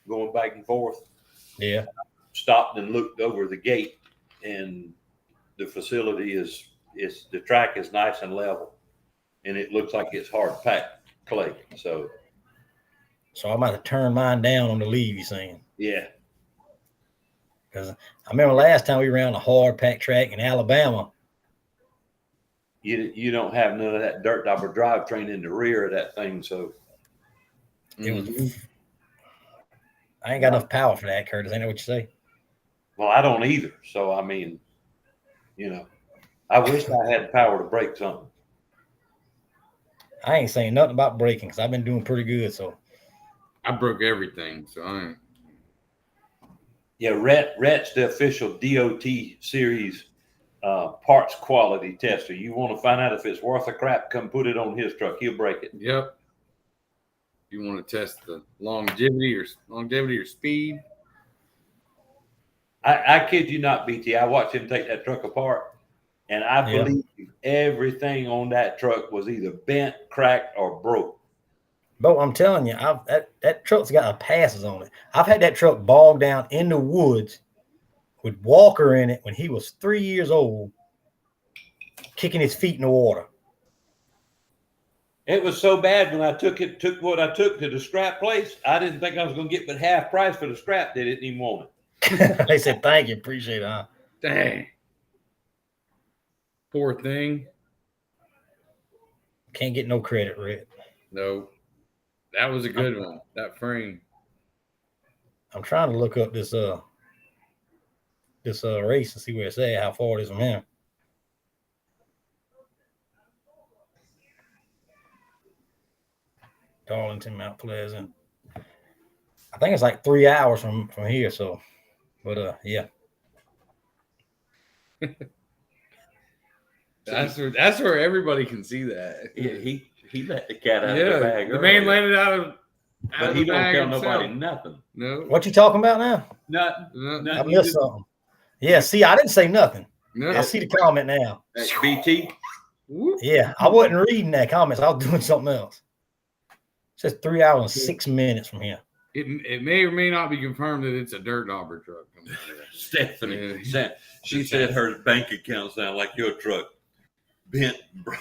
going back and forth. Yeah. Stopped and looked over the gate, and the facility the track is nice and level, and it looks like it's hard packed clay. So I'm about to turn mine down on the leave. You saying? Yeah. Because I remember last time we ran a hard pack track in Alabama. You don't have none of that dirt dauber drivetrain in the rear of that thing, so it was. I ain't got enough power for that, Curtis. Ain't that what you say? Well, I don't either. So I mean, I wish I had power to break something. I ain't saying nothing about breaking because I've been doing pretty good. So I broke everything. So I ain't. Yeah, Rhett's the official DOT series parts quality tester. You want to find out if it's worth a crap, come put it on his truck. He'll break it. Yep. You want to test the longevity or speed? I kid you not, BT. I watched him take that truck apart, and I believe everything on that truck was either bent, cracked, or broke. But I'm telling you, that truck's got passes on it. I've had that truck bogged down in the woods with Walker in it when he was 3 years old, kicking his feet in the water. It was so bad when I took what I took to the scrap place. I didn't think I was going to get but half price for the scrap. They didn't even want it. They said, "Thank you, appreciate it." Huh? Dang, poor thing. Can't get no credit, Rick. No. That was a good one. That frame. I'm trying to look up this race and see where it's at, how far it is from here. Darlington, Mount Pleasant. I think it's like 3 hours from here. So, but yeah. That's where everybody can see that. Yeah, he let the cat out of the bag. The man landed out of but he don't tell nobody nothing. No. What you talking about now? Nothing. I missed something. Yeah, see, I didn't say nothing. No. I see the comment now. That's BT. Yeah, I wasn't reading that comments. I was doing something else. It says 3 hours and 6 minutes from here. It may or may not be confirmed that it's a dirt dauber truck. Stephanie said she said her bank account sounded like your truck. Bent.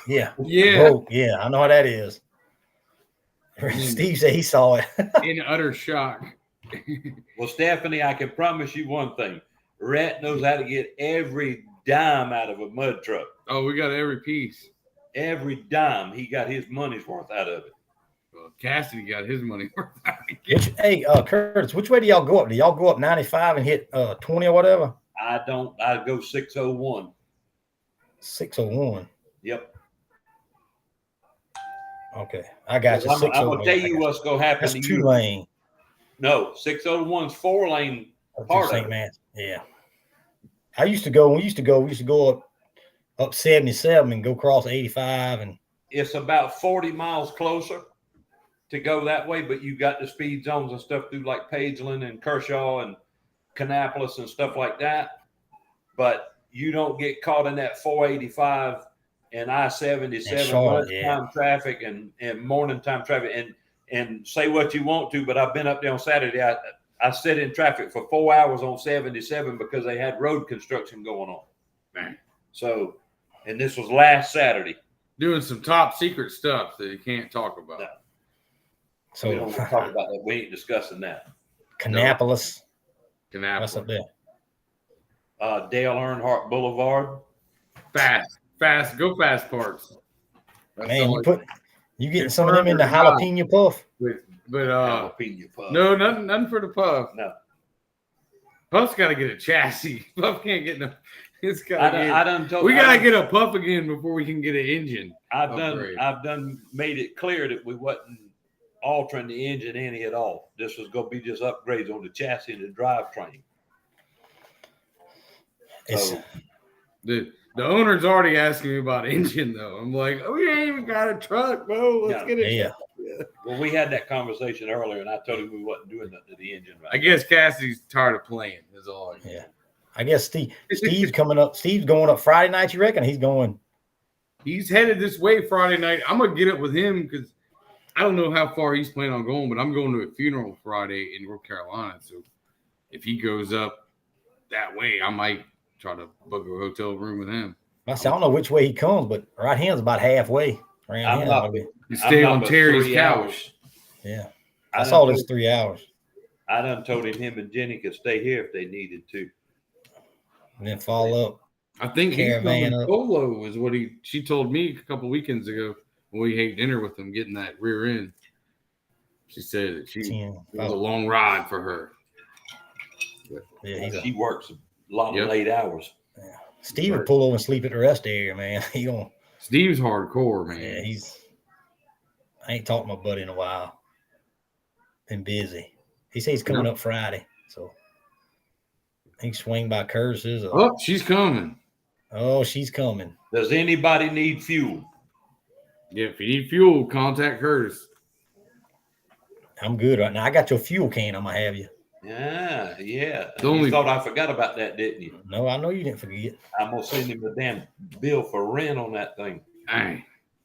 Yeah. Yeah. Yeah, I know how that is. Steve said he saw it. In utter shock. Well, Stephanie, I can promise you one thing. Rhett knows how to get every dime out of a mud truck. Oh, we got every piece. Every dime. He got his money's worth out of it. Well, Cassidy got his money worth out of it. Hey, Curtis, which way do y'all go up? Do y'all go up 95 and hit 20 or whatever? I don't. I go 601. 601. Yep. Okay, I got you. I'm gonna tell you what's gonna happen. That's to 2 you. lane. No, 601's 4-lane part St. of it. Matthew. Yeah. We used to go up 77 and go across 85 and It's about 40 miles closer to go that way, but you got the speed zones and stuff through like Pageland and Kershaw and Kannapolis and stuff like that. But you don't get caught in that 485 and I-77 lunchtime traffic and morning time traffic. And say what you want to, but I've been up there on Saturday. I sat in traffic for 4 hours on 77 because they had road construction going on. Man. So, and this was last Saturday. Doing some top secret stuff that you can't talk about. No. So we don't talk about that. We ain't discussing that. Kannapolis. No. What's up there? Dale Earnhardt Boulevard. Go fast parts. That's Man, you getting some of them in the jalapeno puff? But Jalapeno puff. No, nothing for the puff. No. Puff's got to get a chassis. Puff can't get no. It's got. We gotta get a puff again before we can get an engine. I've made it clear that we wasn't altering the engine any at all. This was going to be just upgrades on the chassis and the drivetrain. So, the owner's already asking me about engine though. I'm like, we ain't even got a truck, bro. Let's get it. Yeah. Well, we had that conversation earlier, and I told him we wasn't doing nothing to the engine. Right I guess Cassie's tired of playing. Is all. Yeah. I guess Steve's coming up. Steve's going up Friday night. You reckon he's going? He's headed this way Friday night. I'm gonna get up with him because I don't know how far he's planning on going, but I'm going to a funeral Friday in North Carolina. So if he goes up that way, I might try to book a hotel room with him. I don't know which way he comes, but right hand's about halfway. You stay on Terry's couch. Yeah. That's all this 3 hours. I done told him and Jenny could stay here if they needed to. And then follow up. I think he's coming solo is what she told me a couple weekends ago when we ate dinner with him getting that rear end. She said that it was a long ride for her. But, she works a lot of late hours. Yeah. Steve would pull over and sleep at the rest area, man. Steve's hardcore, man. Yeah, I ain't talked to my buddy in a while. Been busy. He says he's coming up Friday, so he can swing by Curtis's. She's coming. Oh, she's coming. Does anybody need fuel? Yeah, if you need fuel, contact Curtis. I'm good right now. I got your fuel can. I'm gonna have you. Yeah. You thought I forgot about that, didn't you? No, I know you didn't forget. I'm gonna send him a damn bill for rent on that thing. Dang,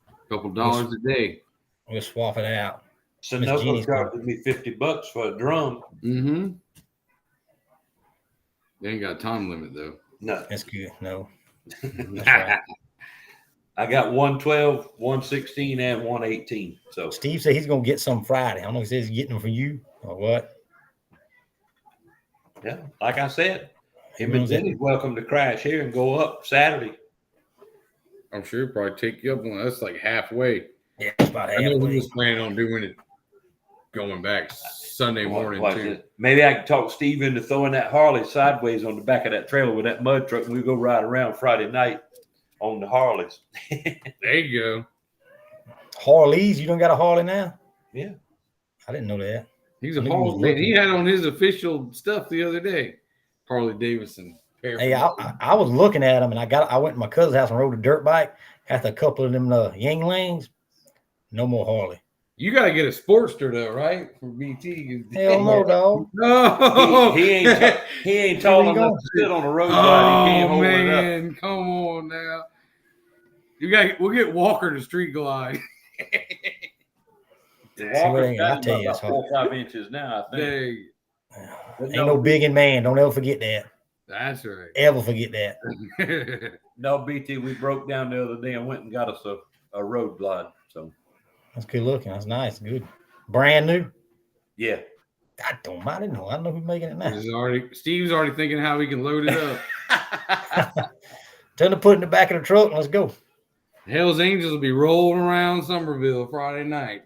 a couple dollars a day. We'll swap it out. Sunoco charged me $50 for a drum. Mm-hmm. They ain't got a time limit though. No, that's good. No. That's right. I got 112, 116, and 118. So Steve said he's gonna get some Friday. I don't know if he says he's getting them for you or what. Yeah, like I said, him and Jenny's welcome to crash here and go up Saturday. I'm sure he'll probably take you up on that's like halfway. Yeah, it's about halfway. I know he was planning on doing it going back Sunday morning too. Maybe I can talk Steve into throwing that Harley sideways on the back of that trailer with that mud truck, and we go ride around Friday night on the Harleys. There you go. Harleys? You don't got a Harley now? Yeah. I didn't know that. He's a Harley man. He had on his official stuff the other day. Harley Davidson. Hey, I was looking at them, and I went to my cousin's house and rode a dirt bike. After a couple of them Yinglings, no more Harley. You got to get a Sportster though, right? For BT. Hell no, dog. No, he ain't tall enough to sit on a road bike. He can't hold it up. Come on now. We'll get Walker to street glide. Walker's got about 4 or 5 inches now, I think. Ain't no big and man. Don't ever forget that. That's right. Ever forget that. No, BT, we broke down the other day and went and got us a road glide. So that's good looking. That's nice. Good. Brand new. Yeah. I don't know. I don't know who's making it now. Steve's already thinking how we can load it up. Tell him to put it in the back of the truck and let's go. Hell's Angels will be rolling around Somerville Friday night.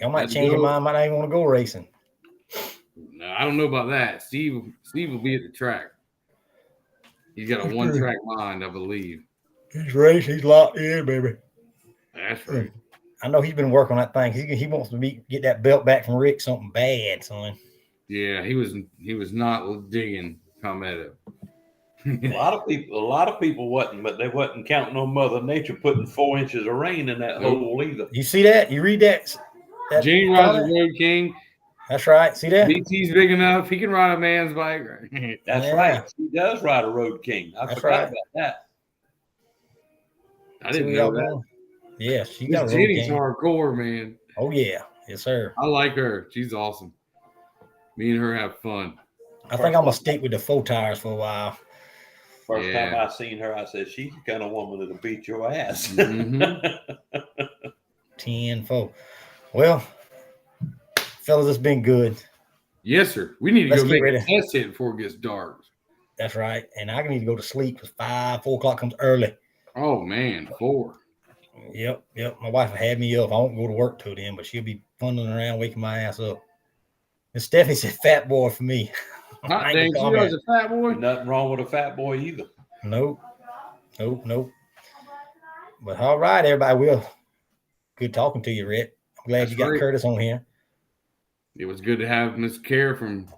I might change your mind. Might not even want to go racing. No, I don't know about that. Steve will be at the track. He's got a one-track mind, I believe. He's racing. He's locked in, baby. That's right. I know he's been working on that thing. He wants to get that belt back from Rick something bad, son. Yeah, he was not digging Palmetto. A lot of people wasn't, but they wasn't counting on Mother Nature putting 4 inches of rain in that hole either. You see that? You read that? Gene rides a Road King. That's right. See that? BT's big enough. He can ride a man's bike. That's right. He does ride a Road King. I forgot about that. I didn't know that. Yeah, she got a Road Jenny's King. hardcore, man. Oh yeah, yes sir. I like her. She's awesome. Me and her have fun. I think I'm gonna stick with the 4 tires for a while. First time I seen her, I said, she's the kind of woman that'll beat your ass. 10-4. Well, fellas, it's been good. Yes, sir. We need to go make a test hit before it gets dark. That's right. And I need to go to sleep because 4 o'clock comes early. Oh, man. 4. Yep. My wife had me up. I won't go to work till then, but she'll be funneling around, waking my ass up. And Stephanie said, fat boy for me. Hot dang, she was a fat boy. Nothing wrong with a fat boy either. Nope. But all right, everybody. Well, good talking to you, Rhett. I'm glad you got Curtis on here. It was good to have Miss Care from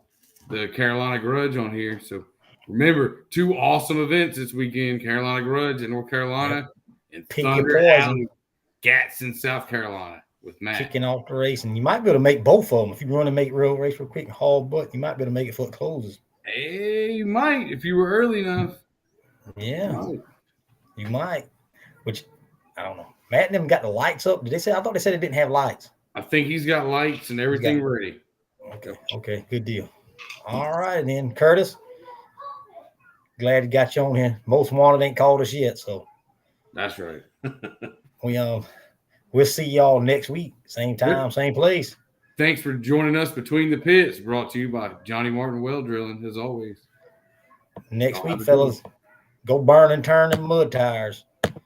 the Carolina Grudge on here. So remember, 2 awesome events this weekend: Carolina Grudge in North Carolina and Thunder Alley Gadsden, South Carolina. With Matt kicking off the race, and you might be able to make both of them if you run and make real race real quick and haul butt. You might be able to make it for it closes. Hey, you might if you were early enough. Yeah, you might. Which I don't know. Matt and them got the lights up. Did they say? I thought they said it didn't have lights. I think he's got lights and everything ready. Okay, good deal. All right, then Curtis. Glad he got you on here. Most Wanted ain't called us yet, so that's right. We'll see y'all next week. Same time, same place. Thanks for joining us Between the Pits, brought to you by Johnny Martin Well Drilling, as always. Next week, fellas, go burn and turn them mud tires.